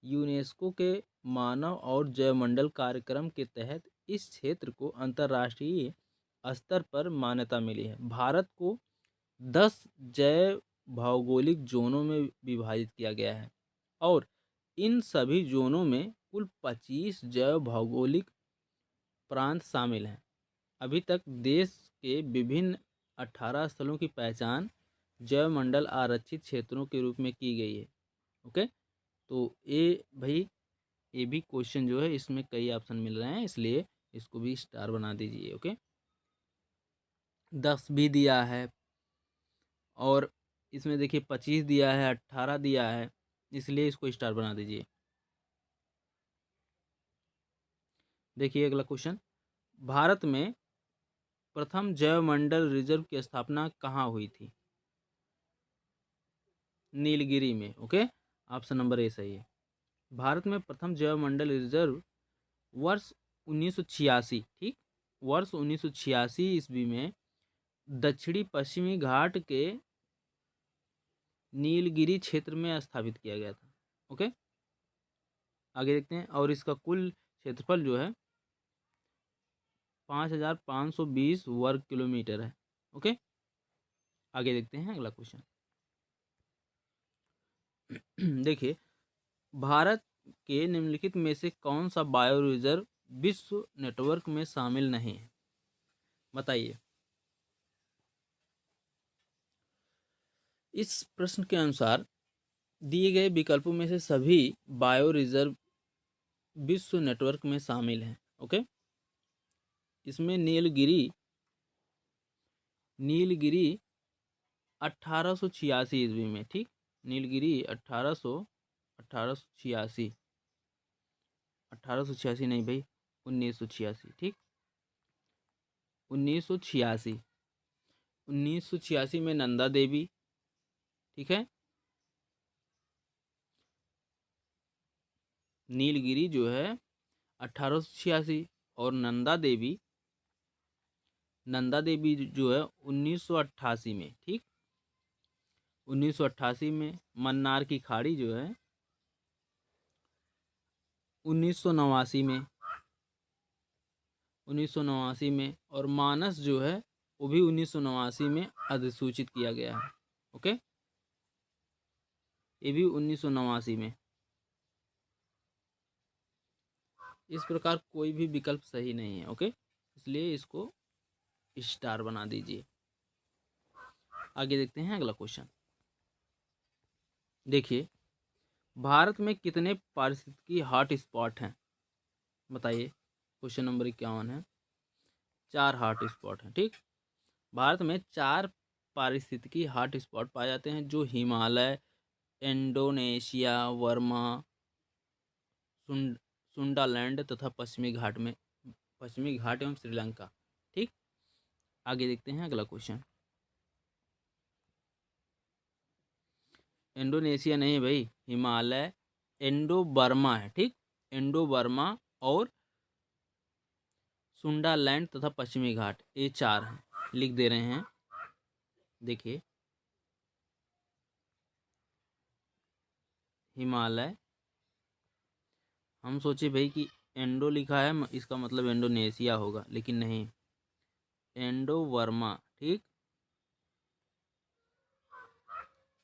यूनेस्को के मानव और जैवमंडल कार्यक्रम के तहत इस क्षेत्र को अंतर्राष्ट्रीय स्तर पर मान्यता मिली है। भारत को 10 जैव भौगोलिक जोनों में विभाजित किया गया है और इन सभी जोनों में कुल 25 जैव भौगोलिक प्रांत शामिल हैं। अभी तक देश के विभिन्न 18 स्थलों की पहचान जैवमंडल आरक्षित क्षेत्रों के रूप में की गई है। ओके, तो ये भाई, ये भी क्वेश्चन जो है इसमें कई ऑप्शन मिल रहे हैं, इसलिए इसको भी स्टार बना दीजिए। ओके, 10 भी दिया है और इसमें देखिए 25 दिया है, 18 दिया है, इसलिए इसको स्टार बना दीजिए। देखिए अगला क्वेश्चन, भारत में प्रथम जैवमंडल रिजर्व की स्थापना कहाँ हुई थी? नीलगिरी में। ओके, ऑप्शन नंबर ए सही है। भारत में प्रथम जैवमंडल रिजर्व वर्ष 1986, ठीक, वर्ष 1986 ईस्वी में दक्षिणी पश्चिमी घाट के नीलगिरी क्षेत्र में स्थापित किया गया था। ओके, आगे देखते हैं, और इसका कुल क्षेत्रफल जो है 5520 वर्ग किलोमीटर है। ओके, आगे देखते हैं अगला क्वेश्चन। देखिए, भारत के निम्नलिखित में से कौन सा बायो रिजर्व विश्व नेटवर्क में शामिल नहीं है, बताइए। इस प्रश्न के अनुसार दिए गए विकल्पों में से सभी बायो रिजर्व विश्व नेटवर्क में शामिल हैं। ओके, इसमें नीलगिरी नीलगिरी 1886 ईस्वी में, ठीक, नीलगिरी 1886 नहीं भाई, 1986, ठीक, 1986 1986 में नंदा देवी, ठीक है, नीलगिरी जो है 1886 और नंदा देवी जो है 1988 में, ठीक, 1988 में। मन्नार की खाड़ी जो है 1989 में, 1989 में, और मानस जो है वो भी 1989 में अधिसूचित किया गया है। ओके, ये भी 1989 में। इस प्रकार कोई भी विकल्प सही नहीं है। ओके, इसलिए इसको स्टार बना दीजिए। आगे देखते हैं अगला क्वेश्चन। देखिए, भारत में कितने पारिस्थितिकी हॉट स्पॉट हैं? बताइए। क्वेश्चन नंबर 51 है। 4 हॉट स्पॉट हैं। ठीक, भारत में 4 पारिस्थितिकी हॉट स्पॉट पाए जाते हैं, जो हिमालय, इंडोनेशिया, वर्मा, सुंडालैंड तथा पश्चिमी घाट एवं श्रीलंका। ठीक, आगे देखते हैं अगला क्वेश्चन। इंडोनेशिया नहीं भाई, हिमालय, इंडो बर्मा है। ठीक, इंडो बर्मा और सुंडालैंड तथा पश्चिमी घाट, ये 4 हैं। लिख दे रहे हैं। देखिए, हिमालय, हम सोचे भाई कि इंडो लिखा है, इसका मतलब इंडोनेशिया होगा, लेकिन नहीं, इंडो बर्मा। ठीक,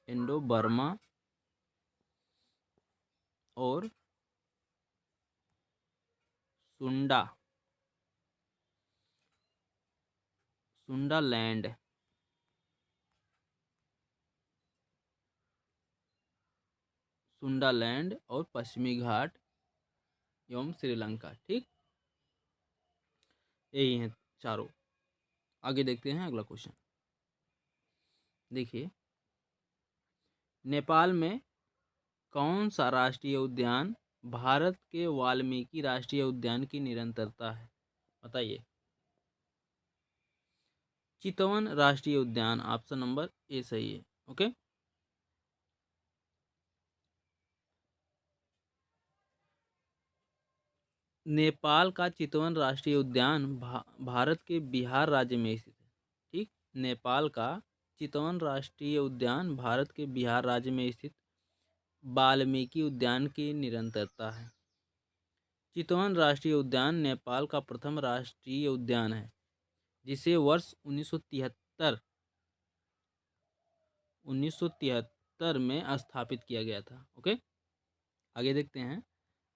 इंडो बर्मा और सुंडा सुंडालैंड, सुंडालैंड और पश्चिमी घाट एवं श्रीलंका। ठीक, यही हैं चारों। आगे देखते हैं अगला क्वेश्चन। देखिए, नेपाल में कौन सा राष्ट्रीय उद्यान भारत के वाल्मीकि राष्ट्रीय उद्यान की निरंतरता है? बताइए। चितवन राष्ट्रीय उद्यान, ऑप्शन नंबर ए सही है। ओके, नेपाल का चितवन राष्ट्रीय उद्यान भारत के बिहार राज्य में स्थित है। ठीक, नेपाल का चितवन राष्ट्रीय उद्यान भारत के बिहार राज्य में स्थित वाल्मीकि उद्यान की निरंतरता है। चितवन राष्ट्रीय उद्यान नेपाल का प्रथम राष्ट्रीय उद्यान है, जिसे वर्ष 1973 में स्थापित किया गया था। ओके, आगे देखते हैं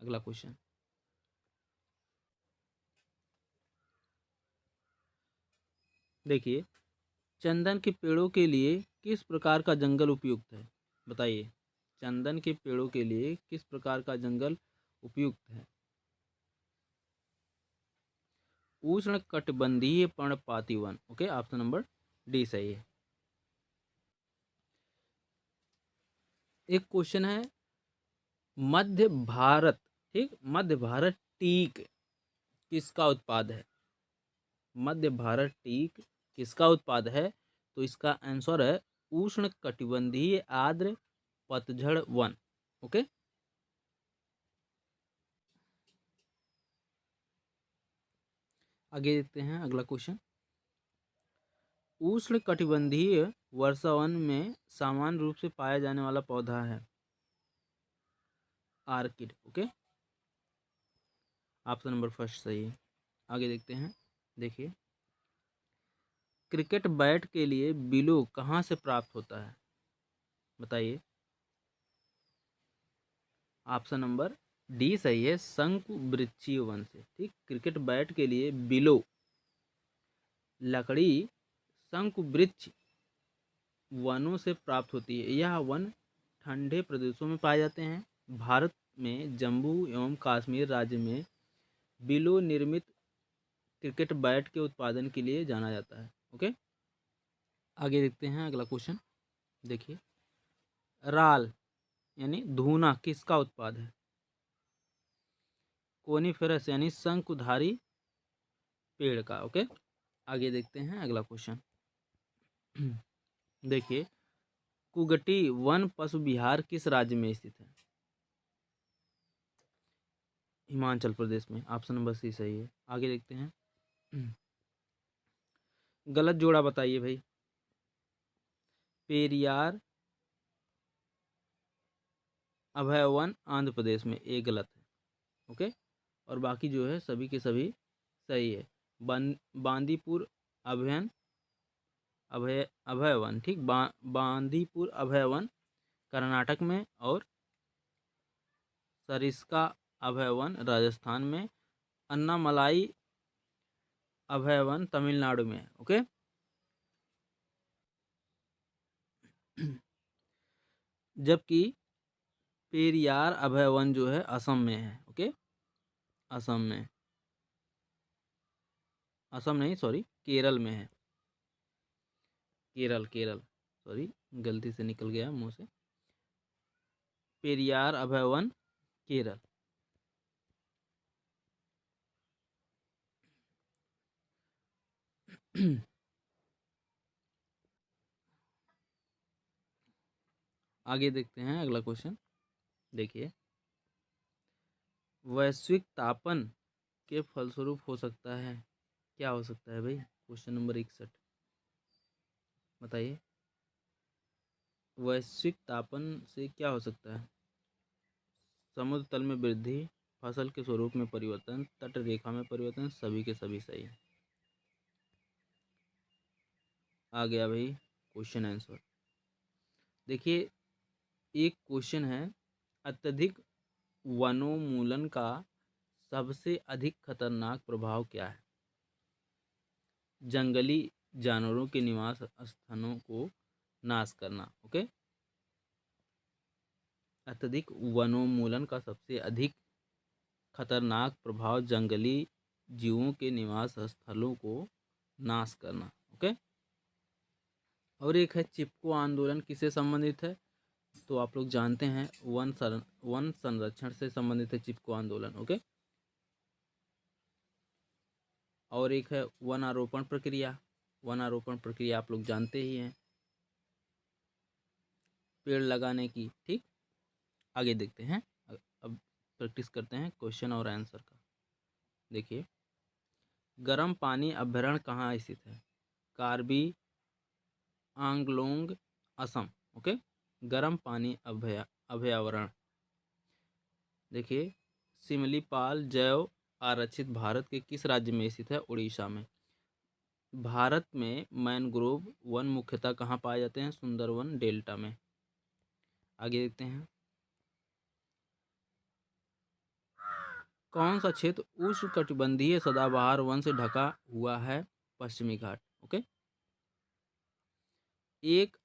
अगला क्वेश्चन। देखिए, चंदन के पेड़ों के लिए किस प्रकार का जंगल उपयुक्त है? बताइए। चंदन के पेड़ों के लिए किस प्रकार का जंगल उपयुक्त है? उष्ण कटिबंधीय पर्णपाती वन। ओके, ऑप्शन नंबर डी सही है। एक क्वेश्चन है, मध्य भारत, ठीक, मध्य भारत टीक किसका उत्पाद है? मध्य भारत टीक किसका उत्पाद है? तो इसका आंसर है उष्ण कटिबंधीय आर्द्र पतझड़ वन। ओके, आगे देखते हैं अगला क्वेश्चन। उष्ण कटिबंधीय वर्षावन में सामान्य रूप से पाया जाने वाला पौधा है orchid. Okay, option number first सही है। आगे देखते हैं। देखिए, क्रिकेट बैट के लिए बिलो कहाँ से प्राप्त होता है? बताइए। ऑप्शन नंबर डी सही है, शंकु वृक्षीय वन से। ठीक, क्रिकेट बैट के लिए बिलो लकड़ी शंकु वृक्ष वनों से प्राप्त होती है। यह वन ठंडे प्रदेशों में पाए जाते हैं। भारत में जम्मू एवं कश्मीर राज्य में बिलो निर्मित क्रिकेट बैट के उत्पादन के लिए जाना जाता है। ओके, आगे देखते हैं अगला क्वेश्चन। देखिए, राल यानी धूना किसका उत्पाद है? कोनीफेरस यानी शंकुधारी पेड़ का। ओके, आगे देखते हैं अगला क्वेश्चन। देखिए, कुगटी वन पशु विहार किस राज्य में स्थित है? हिमाचल प्रदेश में। ऑप्शन नंबर सी सही है। आगे देखते हैं। गलत जोड़ा बताइए भाई। पेरियार अभय वन आंध्र प्रदेश में, एक गलत है। ओके, और बाकी जो है सभी के सभी सही है। बांदीपुर अभयन अभय अभय वन, ठीक, बांदीपुर अभय वन कर्नाटक में, और सरिस्का अभयवन राजस्थान में, अन्नामलाई अभयवन तमिलनाडु में। ओके। जबकि पेरियार अभयवन जो है असम में है। ओके, असम में, असम नहीं, सॉरी, केरल में है। केरल, केरल, सॉरी, गलती से निकल गया मुंह से। पेरियार अभयवन केरल। आगे देखते हैं अगला क्वेश्चन। देखिए, वैश्विक तापन के फलस्वरूप हो सकता है, क्या हो सकता है भाई? क्वेश्चन नंबर 61, बताइए। वैश्विक तापन से क्या हो सकता है? समुद्र तल में वृद्धि, फसल के स्वरूप में परिवर्तन, तट रेखा में परिवर्तन, सभी के सभी सही है। आ गया भाई क्वेश्चन आंसर। देखिए, एक क्वेश्चन है, अत्यधिक वनोन्मूलन का सबसे अधिक खतरनाक प्रभाव क्या है? जंगली जानवरों के निवास स्थानों को नाश करना। ओके, अत्यधिक वनोन्मूलन का सबसे अधिक खतरनाक प्रभाव जंगली जीवों के निवास स्थलों को नाश करना। ओके। और एक है, चिपको आंदोलन किससे संबंधित है? तो आप लोग जानते हैं, वन संरक्षण से संबंधित है चिपको आंदोलन। ओके। और एक है वन आरोपण प्रक्रिया। वन आरोपण प्रक्रिया आप लोग जानते ही हैं, पेड़ लगाने की। ठीक, आगे देखते हैं। अब प्रैक्टिस करते हैं क्वेश्चन और आंसर का। देखिए, गर्म पानी अभ्यारण्य कहाँ स्थित है? कार्बी आंगलोंग, असम। ओके, गर्म पानी अभयारण्य। देखिए, सिमलीपाल जैव आरक्षित भारत के किस राज्य में स्थित है? उड़ीसा में। भारत में मैनग्रोव वन मुख्यतः कहाँ पाए जाते हैं? सुंदरवन डेल्टा में। आगे देखते हैं, कौन सा क्षेत्र उष्णकटिबंधीय सदाबहार वन से ढका हुआ है? पश्चिमी घाट। ओके। एक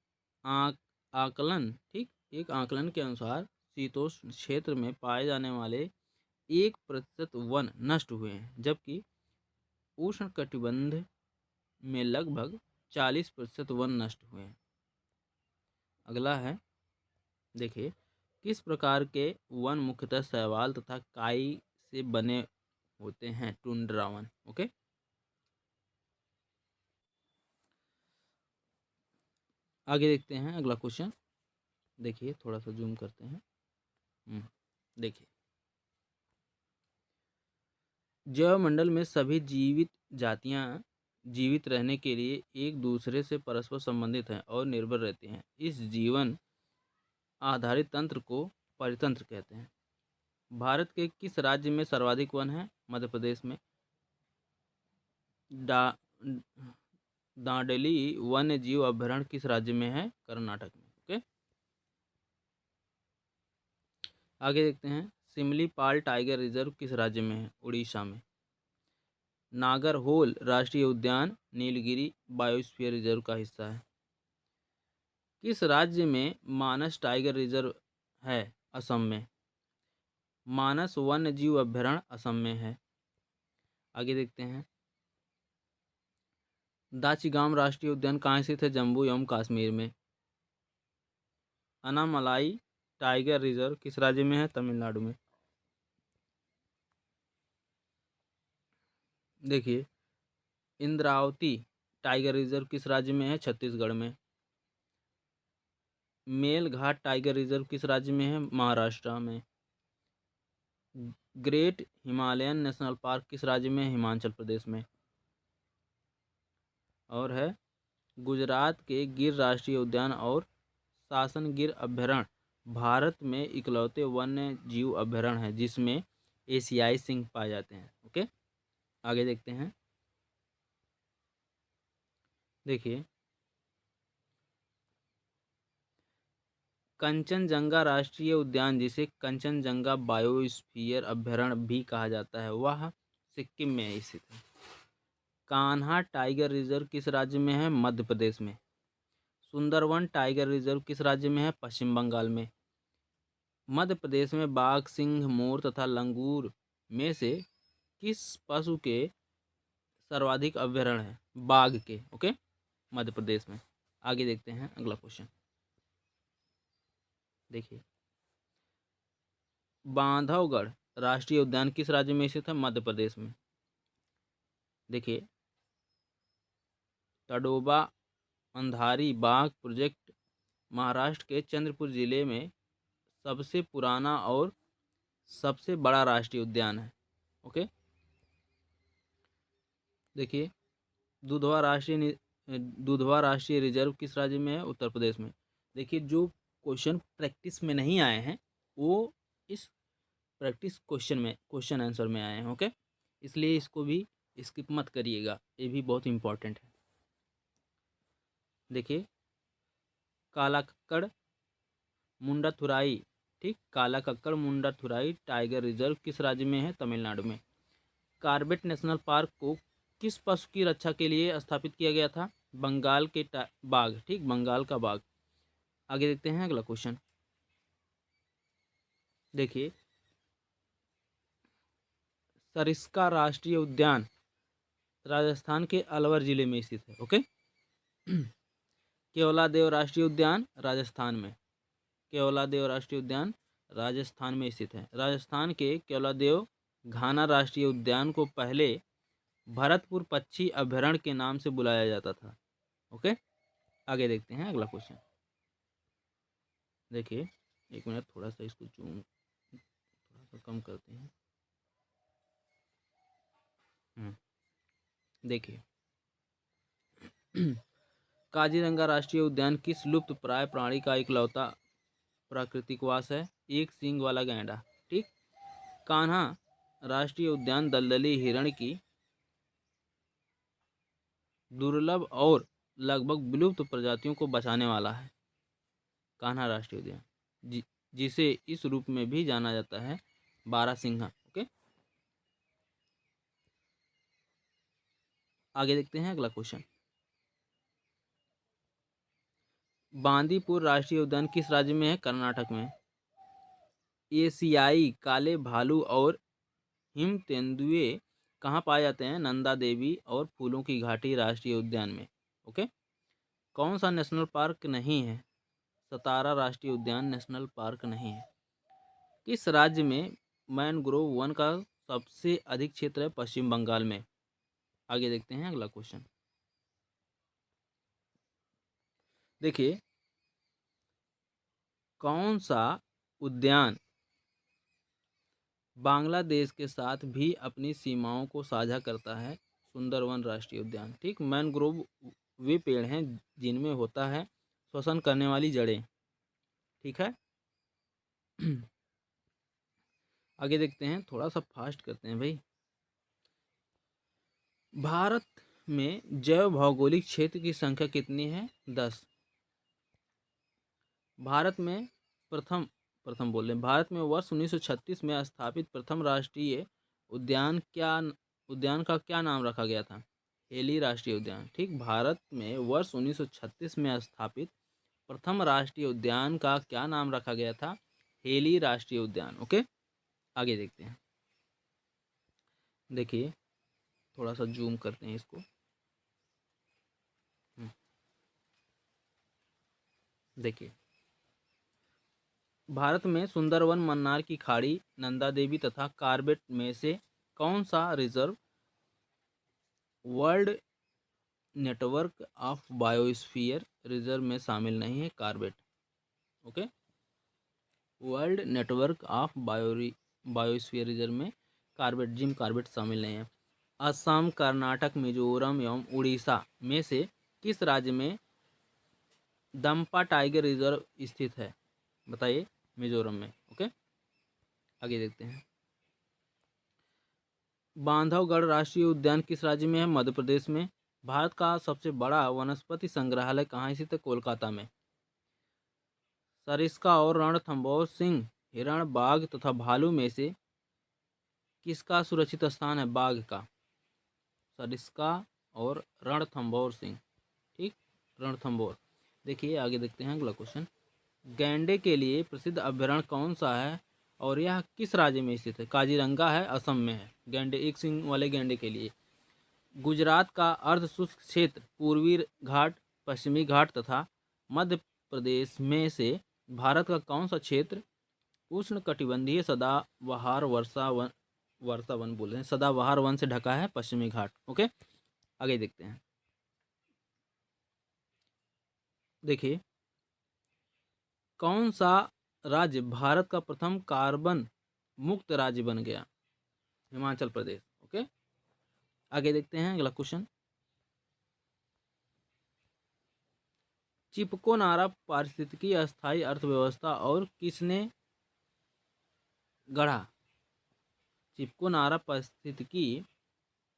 आकलन, ठीक, एक आकलन के अनुसार शीतोष्ण क्षेत्र में पाए जाने वाले 1% वन नष्ट हुए हैं, जबकि उष्णकटिबंध में लगभग 40% वन नष्ट हुए हैं। अगला है, देखिए, किस प्रकार के वन मुख्यतः शैवाल तथा काई से बने होते हैं? Tundra one. ओके। आगे देखते हैं अगला क्वेश्चन। देखिए, थोड़ा सा जूम करते हैं। देखिए, जैवमंडल में सभी जीवित जातियां जीवित रहने के लिए एक दूसरे से परस्पर संबंधित हैं और निर्भर रहती हैं। इस जीवन आधारित तंत्र को परितंत्र कहते हैं। भारत के किस राज्य में सर्वाधिक वन है? मध्य प्रदेश में। डा दांडेली वन्य जीव अभयारण्य किस राज्य में है? कर्नाटक में। ओके, आगे देखते हैं, सिमलीपाल टाइगर रिजर्व किस राज्य में है? उड़ीसा में। नागरहोल राष्ट्रीय उद्यान नीलगिरी बायोस्फीयर रिजर्व का हिस्सा है। किस राज्य में मानस टाइगर रिजर्व है? असम में। मानस वन्य जीव अभयारण्य असम में है। आगे देखते हैं, दाचीगाम राष्ट्रीय उद्यान कहाँ स्थित है? जम्मू एवं कश्मीर में। अनामलाई टाइगर रिजर्व किस राज्य में है? तमिलनाडु में। देखिए, इंद्रावती टाइगर रिजर्व किस राज्य में है? छत्तीसगढ़ में। मेलघाट टाइगर रिजर्व किस राज्य में है? महाराष्ट्र में। ग्रेट हिमालयन नेशनल पार्क किस राज्य में है? हिमाचल प्रदेश में। और है, गुजरात के गिर राष्ट्रीय उद्यान और सासन गिर अभयारण्य भारत में इकलौते वन्य जीव अभयारण्य है जिसमें एशियाई सिंह पाए जाते हैं। ओके, आगे देखते हैं। देखिए, कंचनजंगा राष्ट्रीय उद्यान, जिसे कंचनजंगा बायोस्फीयर अभयारण्य भी कहा जाता है, वह सिक्किम में स्थित है। कान्हा टाइगर रिजर्व किस राज्य में है? मध्य प्रदेश में। सुंदरवन टाइगर रिजर्व किस राज्य में है? पश्चिम बंगाल में। मध्य प्रदेश में बाघ, सिंह, मोर तथा लंगूर में से किस पशु के सर्वाधिक अभयारण्य है? बाघ के। ओके, मध्य प्रदेश में। आगे देखते हैं अगला क्वेश्चन। देखिए, बांधवगढ़ राष्ट्रीय उद्यान किस राज्य में स्थित है? मध्य प्रदेश में। देखिए, तडोबा अंधारी बाघ प्रोजेक्ट महाराष्ट्र के चंद्रपुर जिले में सबसे पुराना और सबसे बड़ा राष्ट्रीय उद्यान है। ओके, देखिए, दुधवा राष्ट्रीय रिजर्व किस राज्य में है? उत्तर प्रदेश में। देखिए, जो क्वेश्चन प्रैक्टिस में नहीं आए हैं वो इस प्रैक्टिस क्वेश्चन आंसर में आए हैं। ओके, इसलिए इसको भी स्किप मत करिएगा, ये भी बहुत इंपॉर्टेंट है। देखिए, कालाकक्कड़ मुंडाथुराई, ठीक, कालाकक्कड़ मुंडाथुराई टाइगर रिजर्व किस राज्य में है? तमिलनाडु में। कॉर्बेट नेशनल पार्क को किस पशु की रक्षा के लिए स्थापित किया गया था? बंगाल के बाघ, ठीक, बंगाल का बाघ। आगे देखते हैं अगला क्वेश्चन। देखिए, सरिस्का राष्ट्रीय उद्यान राजस्थान के अलवर जिले में स्थित है। ओके, केवलादेव राष्ट्रीय उद्यान राजस्थान में। केवलादेव राष्ट्रीय उद्यान राजस्थान में स्थित है। राजस्थान के केवलादेव घाना राष्ट्रीय उद्यान को पहले भरतपुर पक्षी अभयारण्य के नाम से बुलाया जाता था। ओके, आगे देखते हैं अगला क्वेश्चन। देखिए, एक मिनट, थोड़ा सा इसको जूम थोड़ा सा कम करते हैं। देखिए, काजीरंगा राष्ट्रीय उद्यान किस लुप्त प्राय प्राणी का इकलौता प्राकृतिक वास है? एक सींग वाला गैंडा, ठीक। कान्हा राष्ट्रीय उद्यान दलदली हिरण की दुर्लभ और लगभग विलुप्त प्रजातियों को बचाने वाला है। कान्हा राष्ट्रीय उद्यान, जिसे इस रूप में भी जाना जाता है, बारहसिंघा। ओके, आगे देखते हैं अगला क्वेश्चन। बांदीपुर राष्ट्रीय उद्यान किस राज्य में है? कर्नाटक में। एशियाई काले भालू और हिम तेंदुए कहाँ पाए जाते हैं? नंदा देवी और फूलों की घाटी राष्ट्रीय उद्यान में। ओके, कौन सा नेशनल पार्क नहीं है? सतारा राष्ट्रीय उद्यान नेशनल पार्क नहीं है। किस राज्य में मैनग्रोव वन का सबसे अधिक क्षेत्र है? पश्चिम बंगाल में। आगे देखते हैं अगला क्वेश्चन। देखिए, कौन सा उद्यान बांग्लादेश के साथ भी अपनी सीमाओं को साझा करता है? सुंदरवन राष्ट्रीय उद्यान, ठीक। मैनग्रोव वे पेड़ हैं जिनमें होता है श्वसन करने वाली जड़ें, ठीक है। आगे देखते हैं, थोड़ा सा फास्ट करते हैं भाई। भारत में जैव भौगोलिक क्षेत्र की संख्या कितनी है? 10। भारत में प्रथम बोल रहे हैं, भारत में वर्ष 1936 में स्थापित प्रथम राष्ट्रीय उद्यान का क्या नाम रखा गया था? हेली राष्ट्रीय उद्यान, ठीक। भारत में वर्ष 1936 में स्थापित प्रथम राष्ट्रीय उद्यान का क्या नाम रखा गया था? हेली राष्ट्रीय उद्यान। ओके, आगे देखते हैं। देखिए, थोड़ा सा जूम करते हैं इसको। देखिए, भारत में सुंदरवन, मन्नार की खाड़ी, नंदा देवी तथा कॉर्बेट में से कौन सा reserve world network of biosphere reserve में शामिल नहीं है? Corbett. Okay, world network of biosphere reserve में जिम कॉर्बेट शामिल नहीं है। असम, कर्नाटक, मिजोरम एवं उड़ीसा में से किस राज्य में दंपा टाइगर रिजर्व स्थित है? बताइए। मिजोरम में। ओके, आगे देखते हैं। बांधवगढ़ राष्ट्रीय उद्यान किस राज्य में है? मध्य प्रदेश में। भारत का सबसे बड़ा वनस्पति संग्रहालय कहाँ स्थित है? कोलकाता में। सरिस्का और रणथंभौर सिंह, हिरण, बाघ तथा भालू में से किसका सुरक्षित स्थान है? बाघ का। सरिस्का और रणथंभौर सिंह, ठीक, रणथंभौर। देखिए आगे देखते हैं अगला क्वेश्चन। गैंडे के लिए प्रसिद्ध अभयारण्य कौन सा है और यह किस राज्य में स्थित है? काजीरंगा है, असम में है। गैंडे, एक सिंग वाले गैंडे के लिए। गुजरात का अर्ध शुष्क क्षेत्र, पूर्वी घाट, पश्चिमी घाट तथा मध्य प्रदेश में से भारत का कौन सा क्षेत्र उष्णकटिबंधीय सदाबहार वर्षा वन बोल रहे हैं, सदाबहार वन से ढका है? पश्चिमी घाट। ओके, आगे देखते हैं। देखिए, कौन सा राज्य भारत का प्रथम कार्बन मुक्त राज्य बन गया? हिमाचल प्रदेश। ओके, आगे देखते हैं अगला क्वेश्चन। चिपको नारा पारिस्थितिकी अस्थायी अर्थव्यवस्था और किसने गढ़ा? चिपको नारा पारिस्थितिकी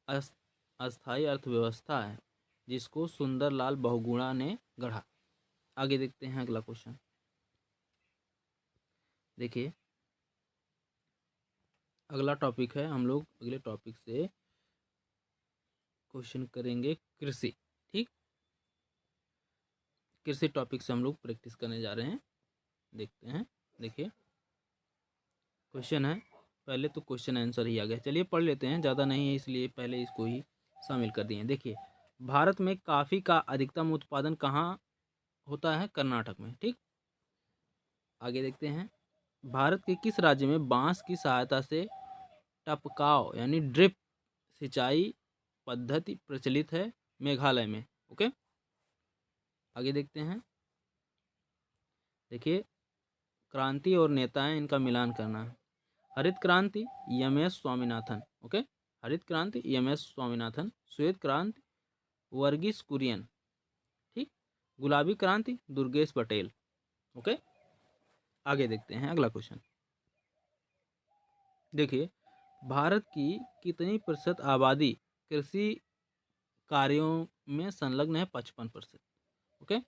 अस्थायी अर्थव्यवस्था है जिसको सुंदरलाल बहुगुणा ने गढ़ा। आगे देखते हैं अगला क्वेश्चन। देखिए, अगला टॉपिक है, हम लोग अगले टॉपिक से क्वेश्चन करेंगे कृषि। ठीक, कृषि टॉपिक से हम लोग प्रैक्टिस करने जा रहे हैं। देखते हैं। देखिए, क्वेश्चन है, पहले तो क्वेश्चन आंसर ही आ गया। चलिए पढ़ लेते हैं, ज़्यादा नहीं है इसलिए पहले इसको ही शामिल कर दिए। देखिए, भारत में कॉफ़ी का अधिकतम उत्पादन कहाँ होता है? कर्नाटक में। ठीक, आगे देखते हैं। भारत के किस राज्य में बांस की सहायता से टपकाव यानी ड्रिप सिंचाई पद्धति प्रचलित है? मेघालय में। ओके, आगे देखते हैं। देखिए, क्रांति और नेताएं, इनका मिलान करना है। हरित क्रांति एम.एस. स्वामीनाथन। ओके, हरित क्रांति एम.एस. स्वामीनाथन। श्वेत क्रांति वर्गीस कुरियन। ठीक, गुलाबी क्रांति दुर्गेश पटेल। ओके, आगे देखते हैं अगला क्वेश्चन। देखिए, भारत की कितनी प्रतिशत आबादी कृषि कार्यों में संलग्न है? 55%। ओके,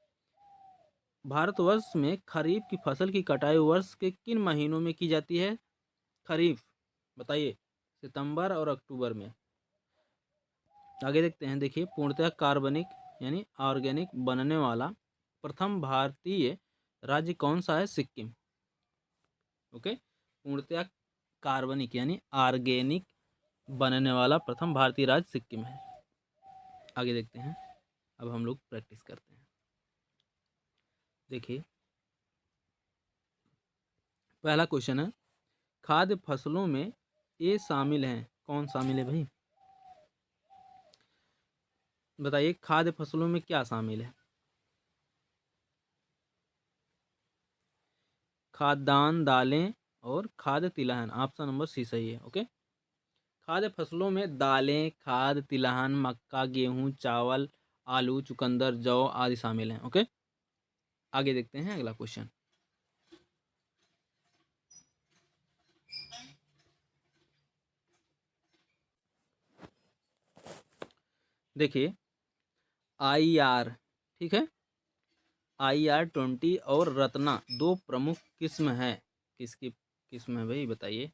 भारतवर्ष में खरीफ की फसल की कटाई वर्ष के किन महीनों में की जाती है? खरीफ, बताइए। सितंबर और अक्टूबर में। आगे देखते हैं। देखिए, पूर्णतः कार्बनिक यानी ऑर्गेनिक बनने वाला प्रथम भारतीय राज्य कौन सा है? सिक्किम। ओके, पूर्णतः कार्बनिक यानी ऑर्गेनिक बनने वाला प्रथम भारतीय राज्य सिक्किम है। आगे देखते हैं, अब हम लोग प्रैक्टिस करते हैं। देखिए, पहला क्वेश्चन है, खाद्य फसलों में ये शामिल हैं। कौन शामिल है भाई? बताइए, खाद्य फसलों में क्या शामिल है? खाद्यान्न, दालें और खाद्य तिलहन। ऑप्शन नंबर सी सही है। ओके, खाद्य फसलों में दालें, खाद्य तिलहन, मक्का, गेहूं, चावल, आलू, चुकंदर, जौ आदि शामिल हैं। ओके, आगे देखते हैं अगला क्वेश्चन। देखिए, IR, ठीक है, IR-20 और रत्ना दो प्रमुख किस्म है। किसकी किस्म है भाई? बताइए।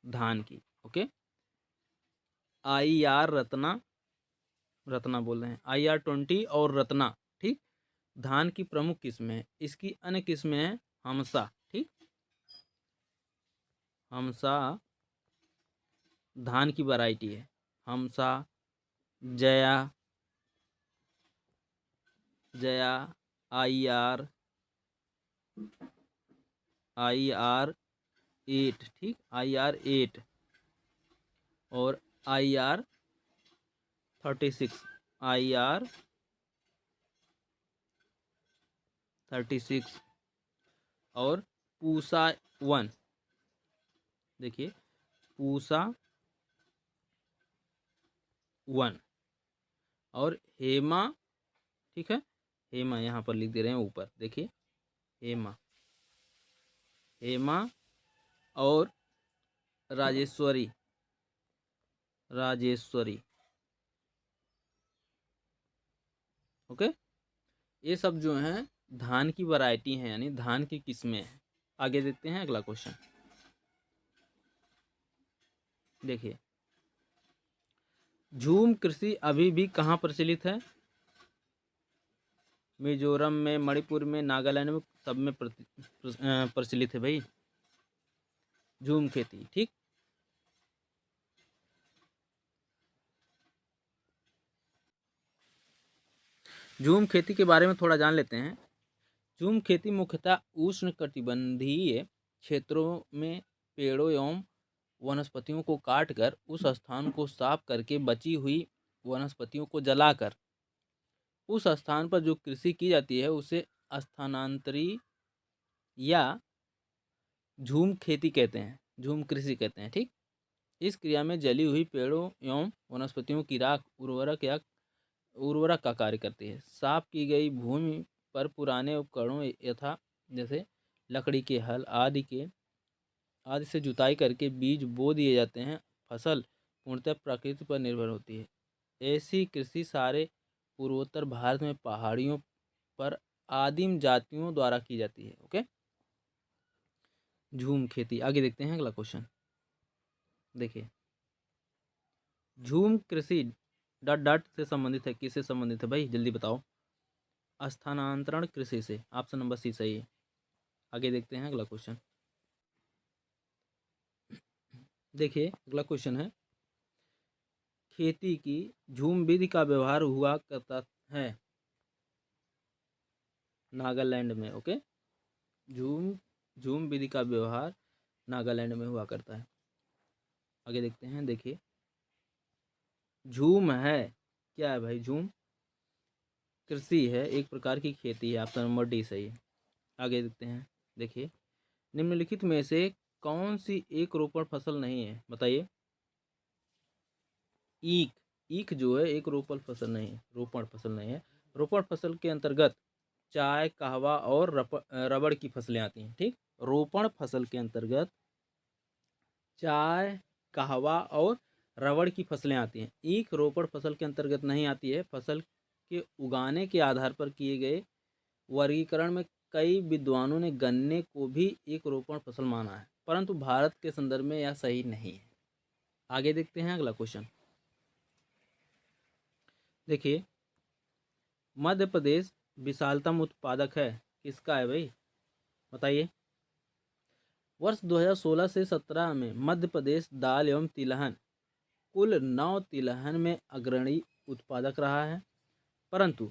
धान की। ओके, IR रत्ना, रत्ना बोल रहे हैं, IR-20 और रत्ना, ठीक, धान की प्रमुख किस्म है। इसकी अन्य किस्में हैं हमसा। ठीक, हमसा धान की वैरायटी है। हमसा, जया, जया, IR-8, ठीक, IR-8 और IR-36, IR-36 और पूसा 1। देखिए, पूसा 1 और हेमा, ठीक है, हेमा यहाँ पर लिख दे रहे हैं ऊपर। देखिए, हेमा, हेमा और राजेश्वरी, राजेश्वरी। ओके, ये सब जो हैं धान की वैरायटी हैं, यानी धान की किस्में हैं। आगे देखते हैं अगला क्वेश्चन। देखिए, झूम कृषि अभी भी कहाँ प्रचलित है? मिजोरम में, मणिपुर में, नागालैंड में, सब में प्रचलित है भाई झूम खेती। ठीक, झूम खेती के बारे में थोड़ा जान लेते हैं। झूम खेती मुख्यतः उष्णकटिबंधीय क्षेत्रों में पेड़ों एवं वनस्पतियों को काटकर उस स्थान को साफ करके बची हुई वनस्पतियों को जलाकर उस स्थान पर जो कृषि की जाती है उसे स्थानांतरी या झूम खेती कहते हैं, झूम कृषि कहते हैं। ठीक, इस क्रिया में जली हुई पेड़ों एवं वनस्पतियों की राख उर्वरक का कार्य करती है। साफ की गई भूमि पर पुराने उपकरणों यथा जैसे लकड़ी के हल आदि से जुताई करके बीज बो दिए जाते हैं। फसल पूर्णतः प्रकृति पर निर्भर होती है। ऐसी कृषि सारे पूर्वोत्तर भारत में पहाड़ियों पर आदिम जातियों द्वारा की जाती है। ओके, झूम खेती। आगे देखते हैं अगला क्वेश्चन। देखिए, झूम कृषि डॉट डॉट से संबंधित है। किससे संबंधित है भाई, जल्दी बताओ। स्थानांतरण कृषि से। ऑप्शन नंबर सी सही है। आगे देखते हैं अगला क्वेश्चन। देखिए, अगला क्वेश्चन है, खेती की झूम विधि का व्यवहार हुआ करता है नागालैंड में। ओके, झूम झूम विधि का व्यवहार नागालैंड में हुआ करता है। आगे देखते हैं। देखिए, झूम है क्या है भाई? झूम कृषि है, एक प्रकार की खेती है। ऑप्शन नंबर डी सही है। आगे देखते हैं। देखिए, निम्नलिखित में से कौन सी एक रोपण फसल नहीं है? बताइए। ईख। ईख जो है एक रोपण फसल नहीं है, रोपण फसल नहीं है। रोपण फसल के अंतर्गत चाय, कहवा और रबड़ की फसलें आती हैं। ठीक, रोपण फसल के अंतर्गत चाय, कहवा और रबड़ की फसलें आती हैं। ईख रोपण फसल के अंतर्गत नहीं आती है। फसल के उगाने के आधार पर किए गए वर्गीकरण में कई विद्वानों ने गन्ने को भी एक रोपण फसल माना है, परंतु भारत के संदर्भ में यह सही नहीं है। आगे देखते हैं अगला क्वेश्चन। देखिए, मध्य प्रदेश विशालतम उत्पादक है, किसका है भाई? बताइए। वर्ष 2016 से 17 में मध्य प्रदेश दाल एवं तिलहन कुल 9 तिलहन में अग्रणी उत्पादक रहा है, परंतु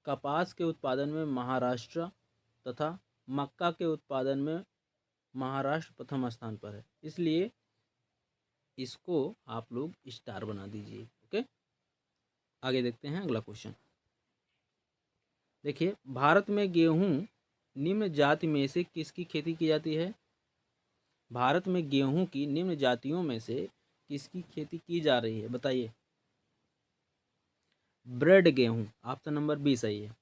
कपास के उत्पादन में महाराष्ट्र तथा मक्का के उत्पादन में महाराष्ट्र प्रथम स्थान पर है। इसलिए इसको आप लोग स्टार बना दीजिए। ओके, आगे देखते हैं अगला क्वेश्चन। देखिए, भारत में गेहूं निम्न जाति में से किसकी खेती की जाती है? भारत में गेहूं की निम्न जातियों में से किसकी खेती की जा रही है? बताइए। ब्रेड गेहूं। ऑप्शन नंबर बी सही है।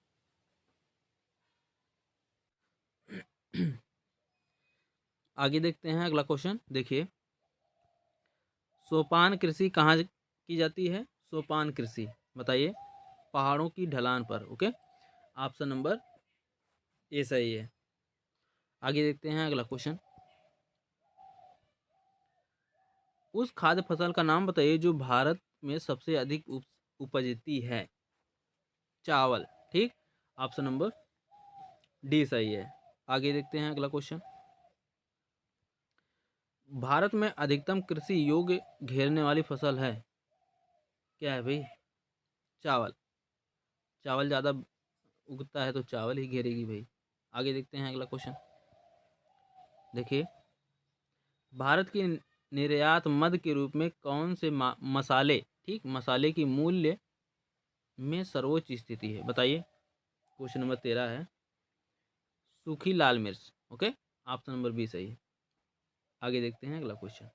आगे देखते हैं अगला क्वेश्चन। देखिए, सोपान कृषि कहाँ की जाती है? सोपान कृषि, बताइए। पहाड़ों की ढलान पर। ओके, ऑप्शन नंबर ए सही है। आगे देखते हैं अगला क्वेश्चन। उस खाद्य फसल का नाम बताइए जो भारत में सबसे अधिक उपजती है। चावल। ठीक, ऑप्शन नंबर डी सही है। आगे देखते हैं अगला क्वेश्चन। भारत में अधिकतम कृषि योग्य घेरने वाली फसल है, क्या है भाई? चावल। चावल ज़्यादा उगता है तो चावल ही घेरेगी भाई। आगे देखते हैं अगला क्वेश्चन। देखिए, भारत की निर्यात मद के रूप में कौन से मसाले, ठीक, मसाले की मूल्य में सर्वोच्च स्थिति है? बताइए। क्वेश्चन नंबर 13 है। सूखी लाल मिर्च। ओके, ऑप्शन नंबर बी सही है। आगे देखते हैं अगला क्वेश्चन।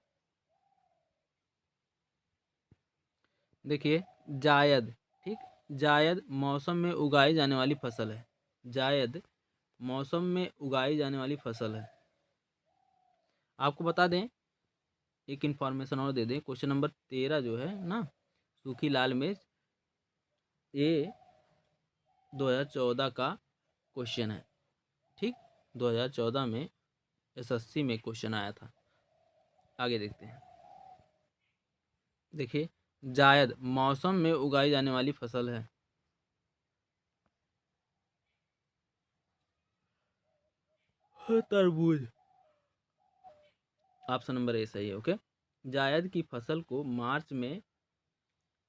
देखिए, जायद। ठीक, जायद मौसम में उगाई जाने वाली फसल है। जायद मौसम में उगाई जाने वाली फसल है। आपको बता दें, एक इन्फॉर्मेशन और दे दें। क्वेश्चन नंबर 13 जो है ना, सूखी लाल मिर्च, ये 2014 का क्वेश्चन है, ठीक। 2014 में एसएससी में क्वेश्चन आया था। आगे देखते हैं। देखिए, जायद मौसम में उगाई जाने वाली फसल है। तरबूज, ऑप्शन नंबर ए सही है। ओके, जायद की फसल को मार्च में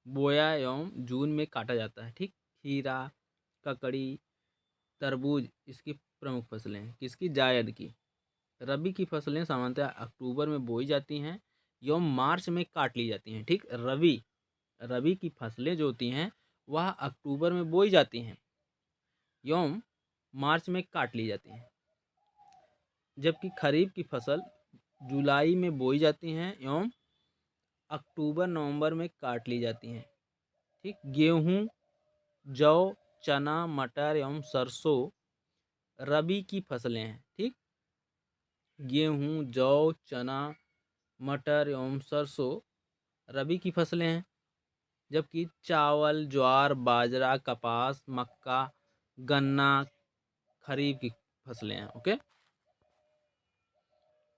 बोया एवं जून में काटा जाता है, ठीक। खीरा, ककड़ी, तरबूज इसकी प्रमुख फसलें हैं। किसकी? जायद की। रबी की फसलें सामान्यतः अक्टूबर में बोई जाती हैं एवं मार्च में काट ली जाती हैं, ठीक। रबी की फसलें जो होती हैं वह अक्टूबर में बोई जाती हैं एवं मार्च में काट ली जाती हैं, जबकि खरीफ की फसल जुलाई में बोई जाती हैं एवं अक्टूबर नवंबर में काट ली जाती हैं, ठीक। गेहूँ, जौ, चना, मटर एवं सरसों रबी की फसलें हैं, ठीक। गेहूँ, जौ, चना, मटर एवं सरसों रबी की फसलें हैं, जबकि चावल, ज्वार, बाजरा, कपास, मक्का, गन्ना खरीफ की फसलें हैं। ओके,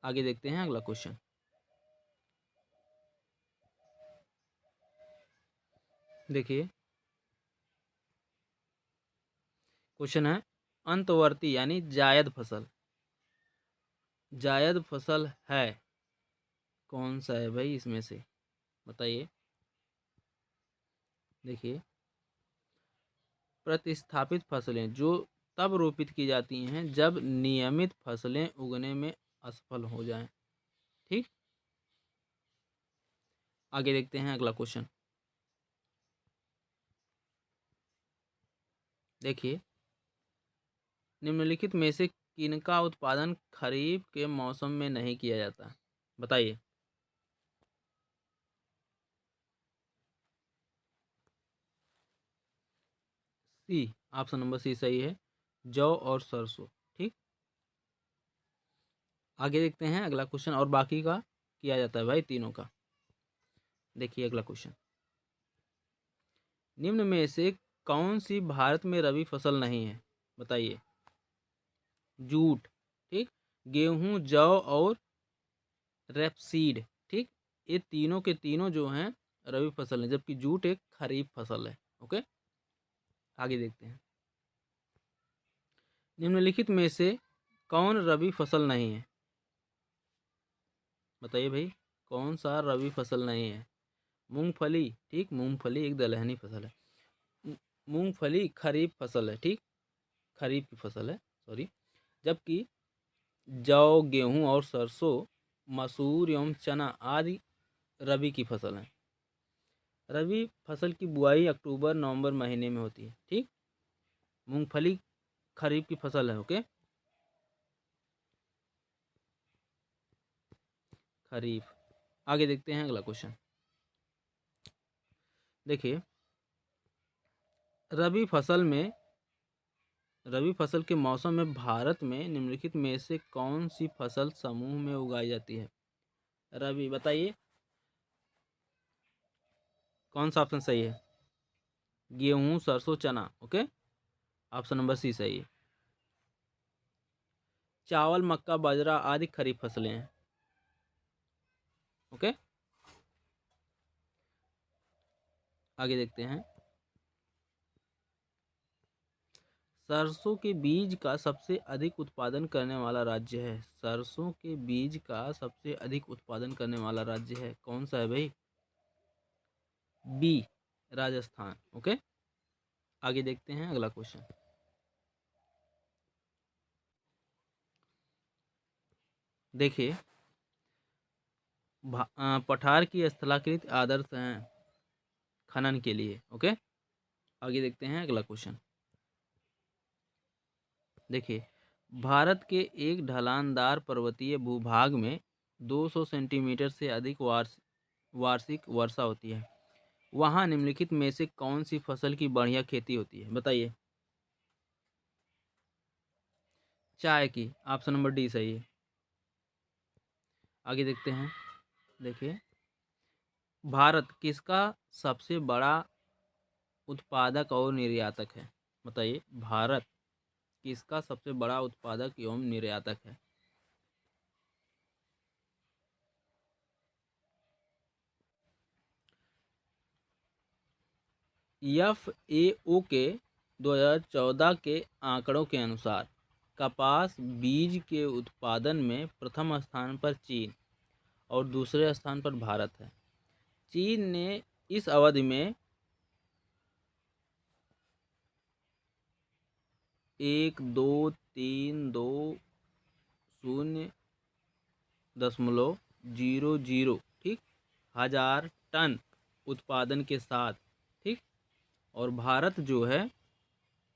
आगे देखते हैं अगला क्वेश्चन। देखिए, क्वेश्चन है अंतवर्ती यानी जायद फसल। जायद फसल है कौन सा है भाई इसमें से, बताइए। देखिए, प्रतिस्थापित फसलें जो तब रोपित की जाती हैं जब नियमित फसलें उगने में असफल हो जाएं, ठीक। आगे देखते हैं अगला क्वेश्चन। देखिए, निम्नलिखित में से किनका उत्पादन खरीफ के मौसम में नहीं किया जाता, बताइए। सी, ऑप्शन नंबर सी सही है, जौ और सरसों, ठीक। आगे देखते हैं अगला क्वेश्चन, और बाकी का किया जाता है भाई तीनों का। देखिए अगला क्वेश्चन, निम्न में से कौन सी भारत में रबी फसल नहीं है, बताइए। जूट, ठीक। गेहूं, जौ और रेपसीड, ठीक। ये तीनों के तीनों जो हैं रबी फसल है, जबकि जूट एक खरीफ फसल है। ओके, आगे देखते हैं। निम्नलिखित में से कौन रबी फसल नहीं है, बताइए भाई। कौन सा रबी फसल नहीं है? मूंगफली, ठीक। मूंगफली एक दलहनी फसल है। मूंगफली खरीफ फसल है, ठीक। खरीफ की फसल है, सॉरी। जबकि जौ, गेहूं और सरसों, मसूर एवं चना आदि रबी की फसल हैं। रबी फसल की बुआई अक्टूबर नवंबर महीने में होती है, ठीक। मूंगफली खरीफ की फसल है। ओके, खरीफ। आगे देखते हैं अगला क्वेश्चन। देखिए, रबी फसल में रबी फसल के मौसम में भारत में निम्नलिखित में से कौन सी फसल समूह में उगाई जाती है? रबी, बताइए कौन सा ऑप्शन सही है? गेहूं, सरसों, चना। ओके, ऑप्शन नंबर सी सही है। चावल, मक्का, बाजरा आदि खरीफ फसलें हैं। ओके, आगे देखते हैं। सरसों के बीज का सबसे अधिक उत्पादन करने वाला राज्य है। सरसों के बीज का सबसे अधिक उत्पादन करने वाला राज्य है कौन सा है भाई? बी, राजस्थान। ओके, आगे देखते हैं अगला क्वेश्चन। देखिए, पठार की स्थलाकृति आदर्श हैं खनन के लिए। ओके, आगे देखते हैं अगला क्वेश्चन। देखिए, भारत के एक ढलानदार पर्वतीय भूभाग में 200 सेंटीमीटर से अधिक वार्षिक वर्षा होती है। वहाँ निम्नलिखित में से कौन सी फसल की बढ़िया खेती होती है, बताइए। चाय की, ऑप्शन नंबर डी सही है। आगे देखते हैं। देखिए, भारत किसका सबसे बड़ा उत्पादक और निर्यातक है, बताइए। भारत किसका सबसे बड़ा उत्पादक एवं निर्यातक है? FAO के 2014 के आंकड़ों के अनुसार कपास बीज के उत्पादन में प्रथम स्थान पर चीन और दूसरे स्थान पर भारत है। चीन ने इस अवधि में 1230.00 ठीक हजार टन उत्पादन के साथ, ठीक, और भारत जो है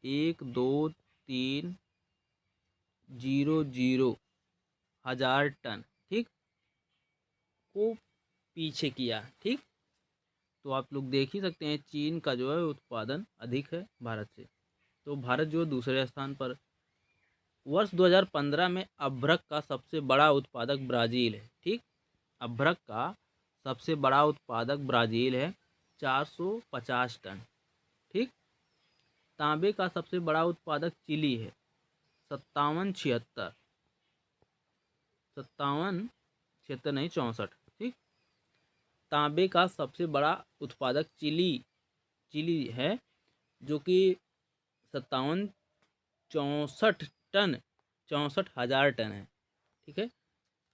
1230 हजार टन, ठीक, को पीछे किया, ठीक। तो आप लोग देख ही सकते हैं चीन का जो है उत्पादन अधिक है भारत से, तो भारत जो है दूसरे स्थान पर। वर्ष 2015 में अभ्रक का सबसे बड़ा उत्पादक ब्राज़ील है, ठीक। अभ्रक का सबसे बड़ा उत्पादक ब्राज़ील है 450 टन, ठीक। तांबे का सबसे बड़ा उत्पादक चिली है 5776, 5776 नहीं 64, ठीक। तांबे का सबसे बड़ा उत्पादक चिली है जो कि 57 64 टन 64,000 टन है, ठीक है,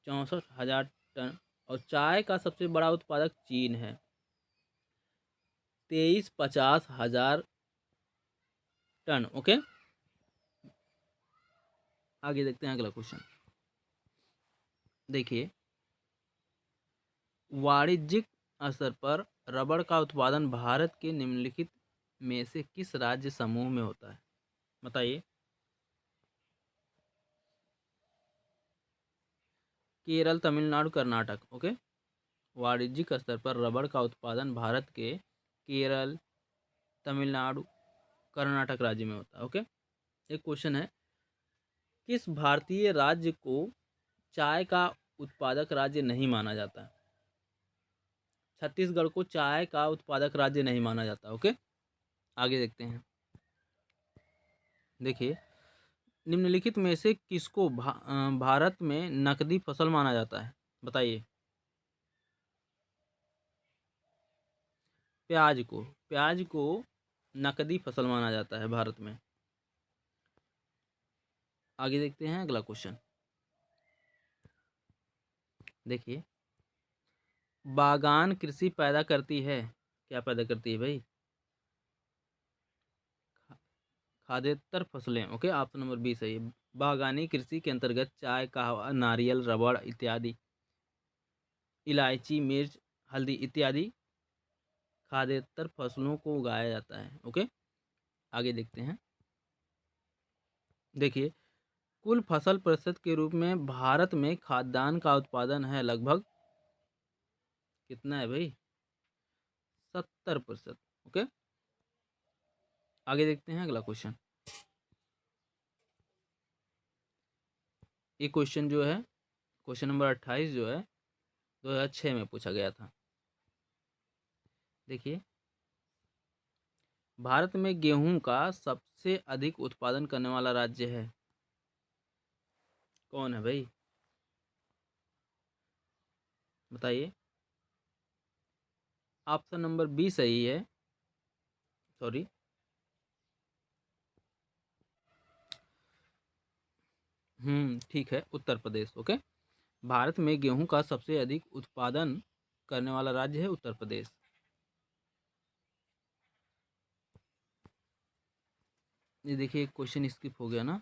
64,000 टन। और चाय का सबसे बड़ा उत्पादक चीन है 23,50,000 टन, ओके। आगे देखते हैं अगला क्वेश्चन। देखिए, वाणिज्यिक स्तर पर रबड़ का उत्पादन भारत के निम्नलिखित में से किस राज्य समूह में होता है? बताइए। केरल, तमिलनाडु, कर्नाटक, ओके। वाणिज्यिक स्तर पर रबड़ का उत्पादन भारत के केरल, तमिलनाडु, कर्नाटक राज्य में होता है, ओके। एक क्वेश्चन है, किस भारतीय राज्य को चाय का उत्पादक राज्य नहीं माना जाता? छत्तीसगढ़ को चाय का उत्पादक राज्य नहीं माना जाता, ओके। आगे देखते हैं। देखिए, निम्नलिखित में से किसको भारत में नकदी फसल माना जाता है? बताइए। प्याज को नकदी फसल माना जाता है भारत में। आगे देखते हैं अगला क्वेश्चन। देखिए, बागान कृषि पैदा करती है, क्या पैदा करती है भाई? खाद्येतर फसलें, ओके। ऑप्शन नंबर बी सही है। बागानी कृषि के अंतर्गत चाय, कहवा, नारियल, रबड़ इत्यादि, इलायची, मिर्च, हल्दी इत्यादि खाद्येतर फसलों को उगाया जाता है, ओके। आगे देखते हैं। देखिए, कुल फसल प्रतिशत के रूप में भारत में खाद्यान्न का उत्पादन है लगभग कितना है भाई? 70%, ओके। आगे देखते हैं अगला क्वेश्चन। ये क्वेश्चन जो है, क्वेश्चन नंबर 28 जो है 2006 में पूछा गया था। देखिए, भारत में गेहूं का सबसे अधिक उत्पादन करने वाला राज्य है कौन है भाई? बताइए। ऑप्शन नंबर बी सही है, सॉरी, ठीक है, उत्तर प्रदेश, ओके। भारत में गेहूं का सबसे अधिक उत्पादन करने वाला राज्य है उत्तर प्रदेश। ये देखिए, क्वेश्चन स्किप हो गया ना।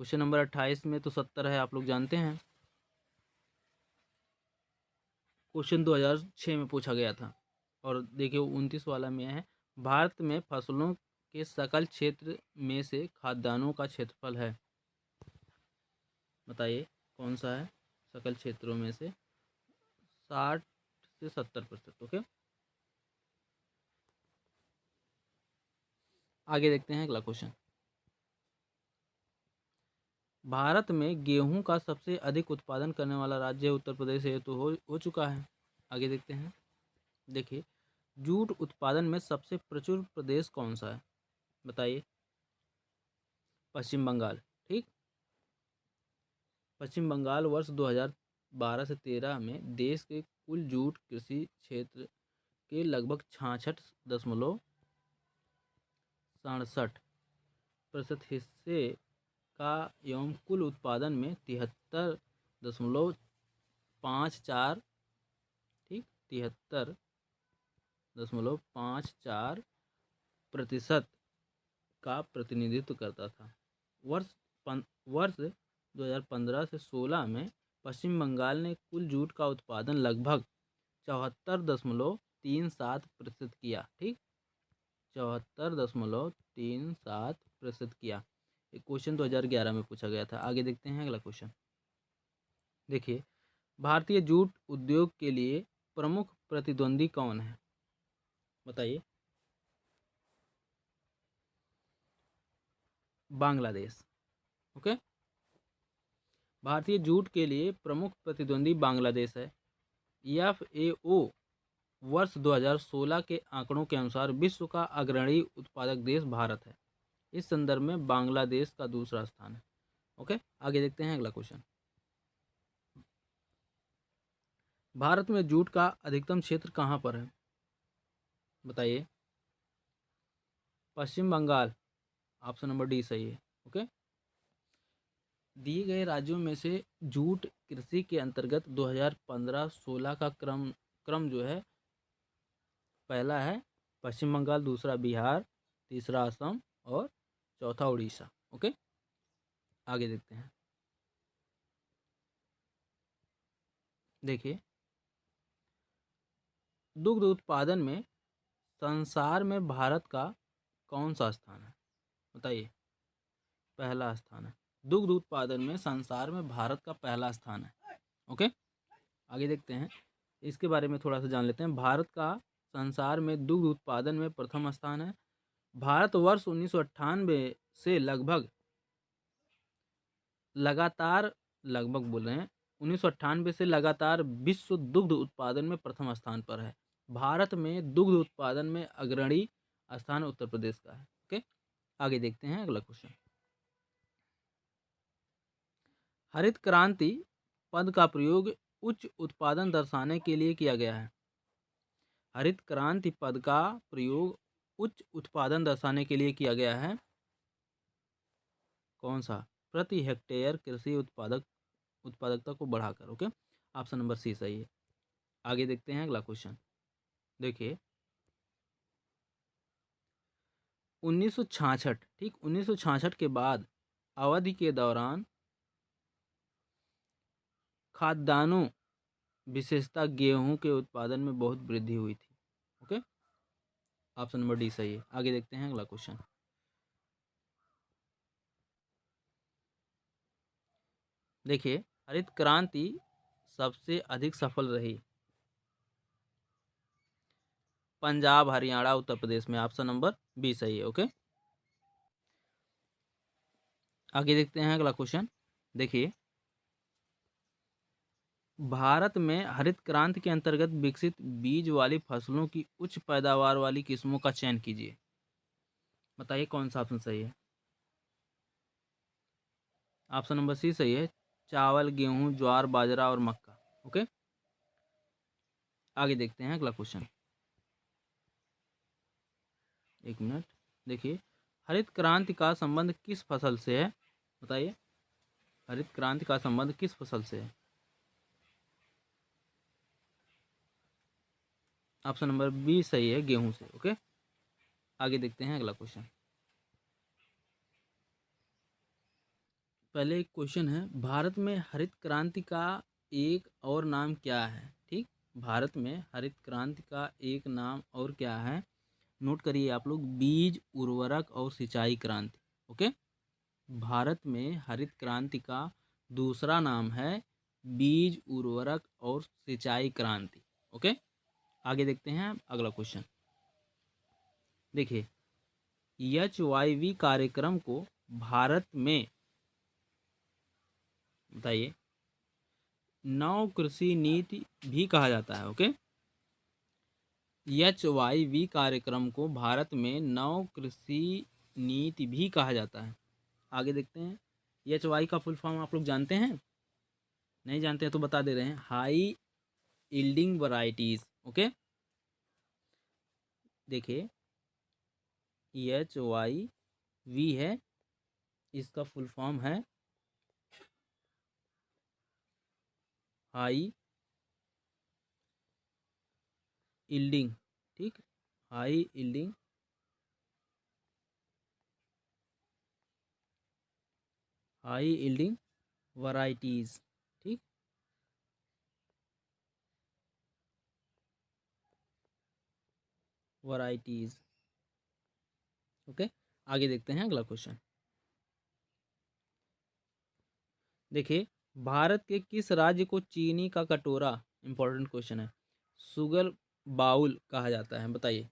क्वेश्चन नंबर 28 में तो 70 है, आप लोग जानते हैं। क्वेश्चन 2006 में पूछा गया था। और देखिए 29 वाला में है, भारत में फसलों के सकल क्षेत्र में से खाद्यान्नों का क्षेत्रफल है, बताइए कौन सा है? सकल क्षेत्रों में से 60 से 70%, ओके। आगे देखते हैं अगला क्वेश्चन। भारत में गेहूं का सबसे अधिक उत्पादन करने वाला राज्य उत्तर प्रदेश है, तो हो चुका है। आगे देखते हैं। देखिए, जूट उत्पादन में सबसे प्रचुर प्रदेश कौन सा है? बताइए। पश्चिम बंगाल। ठीक। पश्चिम बंगाल वर्ष 2012 से 13 में देश के कुल जूट कृषि क्षेत्र के लगभग 66.67% हिस्से का एवं कुल उत्पादन में 73.54, ठीक, 73.54% का प्रतिनिधित्व करता था। वर्ष 2015 से 16 में पश्चिम बंगाल ने कुल जूट का उत्पादन लगभग 74.37% किया। ठीक, 74.37% किया। एक क्वेश्चन 2011 में पूछा गया था। आगे देखते हैं अगला क्वेश्चन। देखिए, भारतीय जूट उद्योग के लिए प्रमुख प्रतिद्वंदी कौन है? बताइए। बांग्लादेश। ओके। भारतीय जूट के लिए प्रमुख प्रतिद्वंदी बांग्लादेश है। FAO वर्ष 2016 के आंकड़ों के अनुसार विश्व का अग्रणी उत्पादक देश भारत है। इस संदर्भ में बांग्लादेश का दूसरा स्थान है। ओके, आगे देखते हैं अगला क्वेश्चन। भारत में जूट का अधिकतम क्षेत्र कहाँ पर है? बताइए। पश्चिम बंगाल। ऑप्शन नंबर डी सही है। ओके। दिए गए राज्यों में से जूट कृषि के अंतर्गत 2015-16 का क्रम जो है, पहला है पश्चिम बंगाल, दूसरा बिहार, तीसरा असम और चौथा उड़ीसा। ओके, आगे देखते हैं। देखिए, दुग्ध उत्पादन में संसार में भारत का कौन सा स्थान है? बताइए। पहला स्थान है। दुग्ध उत्पादन में संसार में भारत का पहला स्थान है। ओके, आगे देखते हैं। इसके बारे में थोड़ा सा जान लेते हैं। भारत का संसार में दुग्ध उत्पादन में प्रथम स्थान है। भारत वर्ष 1998 से लगभग बोल रहे हैं, 1998 से लगातार विश्व दुग्ध उत्पादन में प्रथम स्थान पर है। भारत में दुग्ध उत्पादन में अग्रणी स्थान उत्तर प्रदेश का है। ओके, आगे देखते हैं अगला क्वेश्चन। हरित क्रांति पद का प्रयोग उच्च उत्पादन दर्शाने के लिए किया गया है। हरित क्रांति पद का प्रयोग उच्च उत्पादन दर्शाने के लिए किया गया है। कौन सा? प्रति हेक्टेयर कृषि उत्पादकता को बढ़ाकर। ओके, ऑप्शन नंबर सी सही है। आगे देखते हैं अगला क्वेश्चन। देखिए, 1966, ठीक, 1966 के बाद अवधि के दौरान खाद्यान्नों विशेषता गेहूं के उत्पादन में बहुत वृद्धि हुई थी। ओके, ऑप्शन नंबर डी सही है। आगे देखते हैं अगला क्वेश्चन। देखिए, हरित क्रांति सबसे अधिक सफल रही पंजाब, हरियाणा, उत्तर प्रदेश में। ऑप्शन नंबर बी सही है। ओके, आगे देखते हैं अगला क्वेश्चन। देखिए, भारत में हरित क्रांति के अंतर्गत विकसित बीज वाली फसलों की उच्च पैदावार वाली किस्मों का चयन कीजिए। बताइए कौन सा ऑप्शन सही है? ऑप्शन नंबर सी सही है। चावल, गेहूं, ज्वार, बाजरा और मक्का। ओके, आगे देखते हैं अगला क्वेश्चन। एक मिनट। देखिए, हरित क्रांति का संबंध किस फसल से है? बताइए। हरित क्रांति का संबंध किस फसल से है? ऑप्शन नंबर बी सही है, गेहूं से। ओके, आगे देखते हैं अगला क्वेश्चन। पहले एक क्वेश्चन है, भारत में हरित क्रांति का एक और नाम क्या है? ठीक, भारत में हरित क्रांति का एक नाम और क्या है? नोट करिए आप लोग, बीज, उर्वरक और सिंचाई क्रांति। ओके, भारत में हरित क्रांति का दूसरा नाम है बीज, उर्वरक और सिंचाई क्रांति। ओके, आगे देखते हैं अगला क्वेश्चन। देखिए, HYV कार्यक्रम को भारत में, बताइए, नव कृषि नीति भी कहा जाता है। ओके, HYV कार्यक्रम को भारत में नव कृषि नीति भी कहा जाता है। आगे देखते हैं, HY का फुल फॉर्म आप लोग जानते हैं? नहीं जानते हैं तो बता दे रहे हैं, हाई यील्डिंग वैरायटीज। ओके, देखिए HYV है, इसका फुल फॉर्म है हाई यील्डिंग। ठीक, हाई यील्डिंग वैरायटीज। ठीक, वैरायटीज। ओके, आगे देखते हैं अगला क्वेश्चन। देखिए, भारत के किस राज्य को चीनी का कटोरा, इंपॉर्टेंट क्वेश्चन है, शुगर बाउल कहा जाता है? बताइए।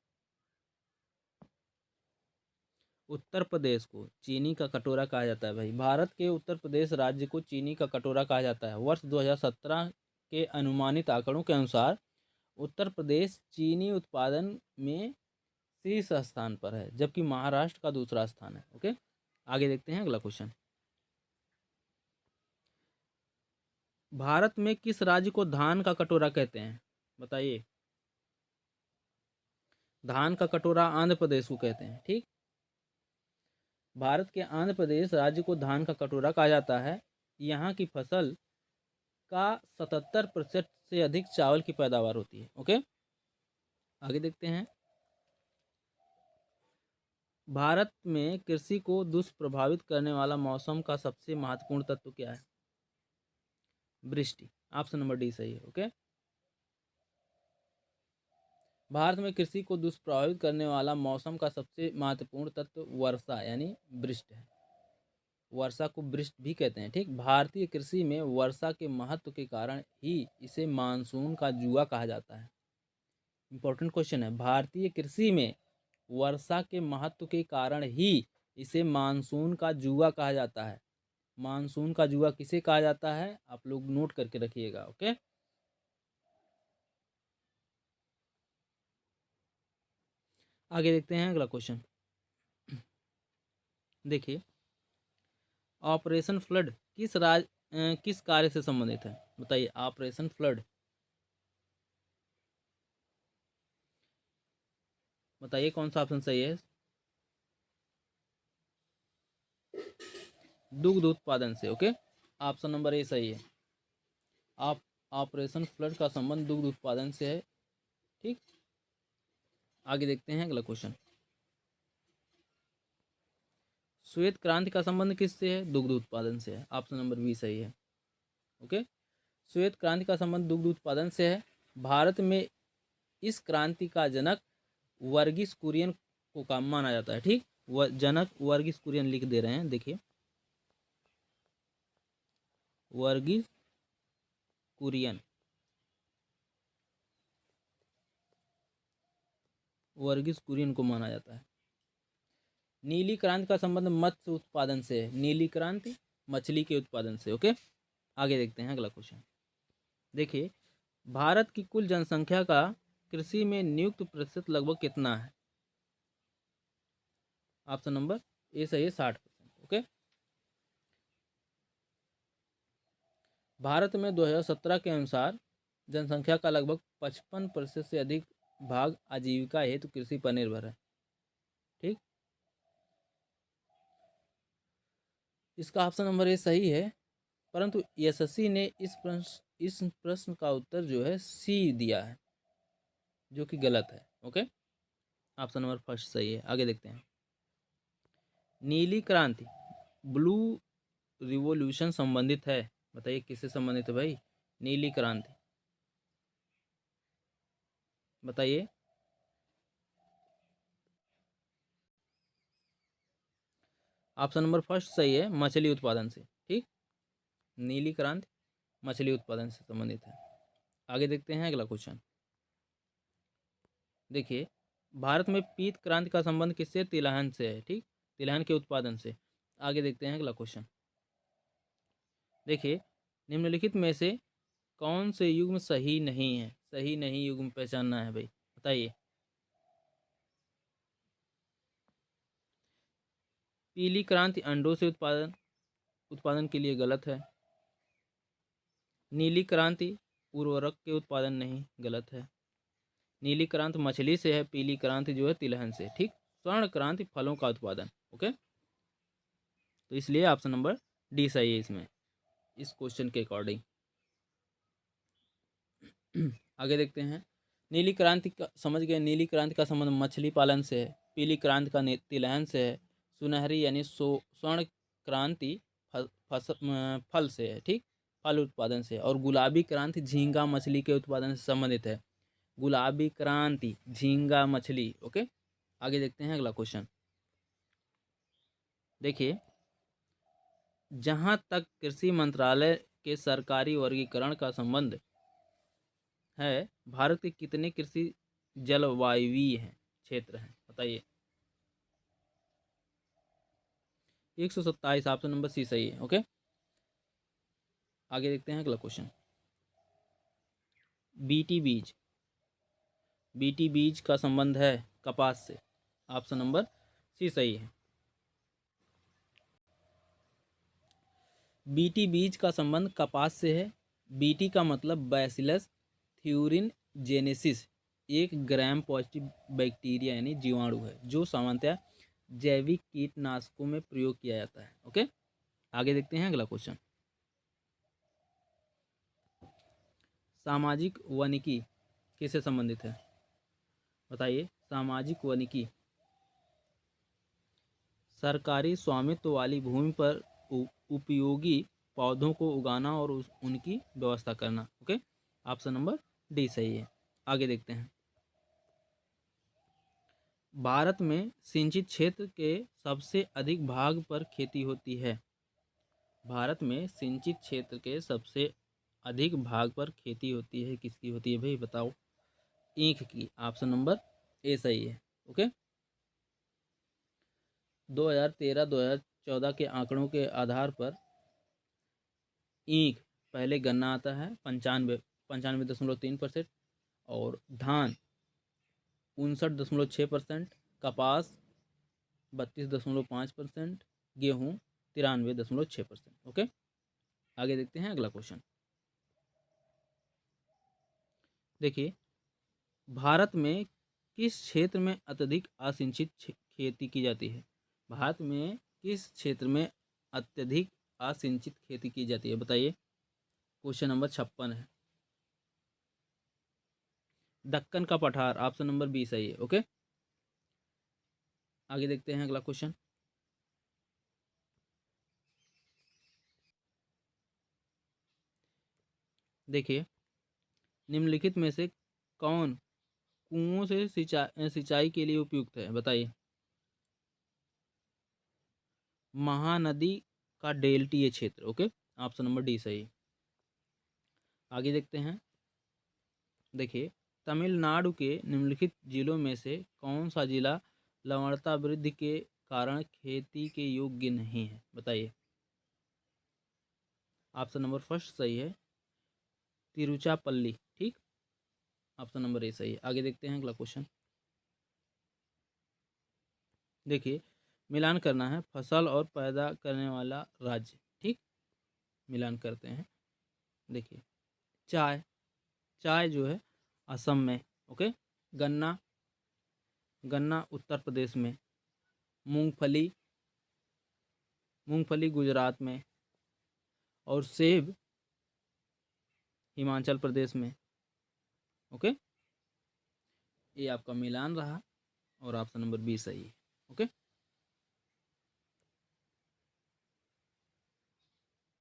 उत्तर प्रदेश को चीनी का कटोरा कहा जाता है भाई। भारत के उत्तर प्रदेश राज्य को चीनी का कटोरा कहा जाता है। वर्ष 2017 के अनुमानित आंकड़ों के अनुसार उत्तर प्रदेश चीनी उत्पादन में शीर्ष स्थान पर है, जबकि महाराष्ट्र का दूसरा स्थान है। ओके, आगे देखते हैं अगला क्वेश्चन। भारत में किस राज्य को धान का कटोरा कहते हैं? बताइए। धान का कटोरा आंध्र प्रदेश को कहते हैं। ठीक, भारत के आंध्र प्रदेश राज्य को धान का कटोरा कहा जाता है। यहाँ की फसल का 77% से अधिक चावल की पैदावार होती है। ओके, आगे देखते हैं। भारत में कृषि को दुष्प्रभावित करने वाला मौसम का सबसे महत्वपूर्ण तत्व क्या है? वृष्टि। ऑप्शन नंबर डी सही है। ओके, भारत में कृषि को दुष्प्रभावित करने वाला मौसम का सबसे महत्वपूर्ण तत्व वर्षा यानी वृष्टि है। वर्षा को वृष्टि भी कहते हैं। ठीक, भारतीय कृषि में वर्षा के महत्व के कारण ही इसे मानसून का जुआ कहा जाता है। इंपॉर्टेंट क्वेश्चन है, भारतीय कृषि में वर्षा के महत्व के कारण ही इसे मानसून का जुआ कहा जाता है। मानसून का जुआ किसे कहा जाता है, आप लोग नोट करके रखिएगा। ओके, आगे देखते हैं अगला क्वेश्चन। देखिए, ऑपरेशन फ्लड किस कार्य से संबंधित है? बताइए, ऑपरेशन फ्लड, बताइए कौन सा ऑप्शन सही है? दुग्ध उत्पादन से। ओके, ऑप्शन नंबर ए सही है। आप ऑपरेशन फ्लड का संबंध दुग्ध उत्पादन से है। ठीक, आगे देखते हैं अगला क्वेश्चन। श्वेत क्रांति का संबंध किससे है? दुग्ध उत्पादन से है। ऑप्शन नंबर बी सही है। ओके, श्वेत क्रांति का संबंध दुग्ध उत्पादन से है। भारत में इस क्रांति का जनक वर्गीस कुरियन को काम माना जाता है। ठीक, जनक वर्गीस कुरियन लिख दे रहे हैं, देखिए वर्गीस कुरियन, वर्गीस कुरियन को माना जाता है। नीली क्रांति का संबंध मत्स्य उत्पादन से है। नीली क्रांति मछली के उत्पादन से। ओके, आगे देखते हैं अगला क्वेश्चन। देखिए, भारत की कुल जनसंख्या का कृषि में नियुक्त प्रतिशत लगभग कितना है? ऑप्शन नंबर ए सही है, 60%। ओके, भारत में 2017 के अनुसार जनसंख्या का लगभग 55% से अधिक भाग आजीविका हेतु कृषि पर निर्भर है। ठीक, इसका ऑप्शन नंबर ए सही है, परंतु यशस्वी ने इस प्रश्न का उत्तर जो है सी दिया है, जो कि गलत है। ओके, ऑप्शन नंबर फर्स्ट सही है। आगे देखते हैं। नीली क्रांति, ब्लू रिवॉल्यूशन संबंधित है। बताइए किससे संबंधित है भाई? नीली क्रांति, बताइए। ऑप्शन नंबर फर्स्ट सही है, मछली उत्पादन से। ठीक, नीली क्रांति मछली उत्पादन से संबंधित है। आगे देखते हैं अगला क्वेश्चन। देखिए, भारत में पीत क्रांति का संबंध किससे? तिलहन से है। ठीक, तिलहन के उत्पादन से। आगे देखते हैं अगला क्वेश्चन। देखिए, निम्नलिखित में से कौन से युग्म सही नहीं है? सही नहीं युग्म पहचानना है भाई, बताइए। पीली क्रांति अंडों से उत्पादन के लिए गलत है। नीली क्रांति उर्वरक के उत्पादन नहीं, गलत है। नीली क्रांति मछली से है, पीली क्रांति जो है तिलहन से, ठीक। स्वर्ण क्रांति फलों का उत्पादन, ओके। तो इसलिए ऑप्शन नंबर डी सही है इसमें, इस क्वेश्चन के अकॉर्डिंग। आगे देखते हैं। नीली क्रांति का समझ गए, नीली क्रांति का संबंध मछली पालन से है। पीली क्रांति का तिलहन से है। सुनहरी यानी स्वर्ण क्रांति फल से है, ठीक, फल उत्पादन से। और गुलाबी क्रांति झींगा मछली के उत्पादन से संबंधित है। गुलाबी क्रांति झींगा मछली, ओके। आगे देखते हैं अगला क्वेश्चन। देखिए, जहां तक कृषि मंत्रालय के सरकारी वर्गीकरण का संबंध है, भारत के कितने कृषि जलवायवीय हैं क्षेत्र हैं, बताइए। 127, ऑप्शन नंबर सी सही है, ओके। आगे देखते हैं अगला क्वेश्चन। बीटी बीज, बीटी बीज का संबंध है कपास से, ऑप्शन नंबर सी सही है। बीटी बीज का संबंध कपास से है। बीटी का मतलब बैसिलस थ्यूरिन जेनेसिस एक ग्राम पॉजिटिव बैक्टीरिया यानी जीवाणु है, जो सामान्यतः जैविक कीटनाशकों में प्रयोग किया जाता है, ओके। आगे देखते हैं अगला क्वेश्चन। सामाजिक वानिकी किससे संबंधित है, बताइए। सामाजिक वानिकी सरकारी स्वामित्व वाली भूमि पर उपयोगी पौधों को उगाना और उनकी व्यवस्था करना, ओके। ऑप्शन नंबर डी सही है। आगे देखते हैं। भारत में सिंचित क्षेत्र के सबसे अधिक भाग पर खेती होती है। भारत में सिंचित क्षेत्र के सबसे अधिक भाग पर खेती होती है, किसकी होती है भाई, बताओ। ईख की, ऑप्शन नंबर ए सही है, ओके। 2013-2014 के आंकड़ों के आधार पर ईख पहले गन्ना आता है 95.3%, और धान 59.6%, कपास 32.5%, गेहूँ 93.6%, ओके। आगे देखते हैं अगला क्वेश्चन। देखिए, भारत में किस क्षेत्र में अत्यधिक असिंचित खेती की जाती है। भारत में किस क्षेत्र में अत्यधिक असिंचित खेती की जाती है, बताइए। क्वेश्चन नंबर 56 है। दक्कन का पठार, ऑप्शन नंबर बी सही है, ओके। आगे देखते हैं अगला क्वेश्चन। देखिए, निम्नलिखित में से कौन कुओं से सिंचाई के लिए उपयुक्त है, बताइए। महानदी का डेल्टीय क्षेत्र, ओके। ऑप्शन नंबर डी सही। आगे देखते हैं। देखिए, तमिलनाडु के निम्नलिखित जिलों में से कौन सा जिला लवणता वृद्धि के कारण खेती के योग्य नहीं है, बताइए। ऑप्शन नंबर फर्स्ट सही है, तिरुचापल्ली, ठीक। ऑप्शन नंबर ए सही है। आगे देखते हैं अगला क्वेश्चन। देखिए, मिलान करना है फसल और पैदा करने वाला राज्य, ठीक। मिलान करते हैं। देखिए, चाय, चाय जो है असम में, ओके। गन्ना, गन्ना उत्तर प्रदेश में। मूंगफली, मूंगफली गुजरात में। और सेब हिमाचल प्रदेश में, ओके। ये आपका मिलान रहा और ऑप्शन नंबर बी सही है, ओके।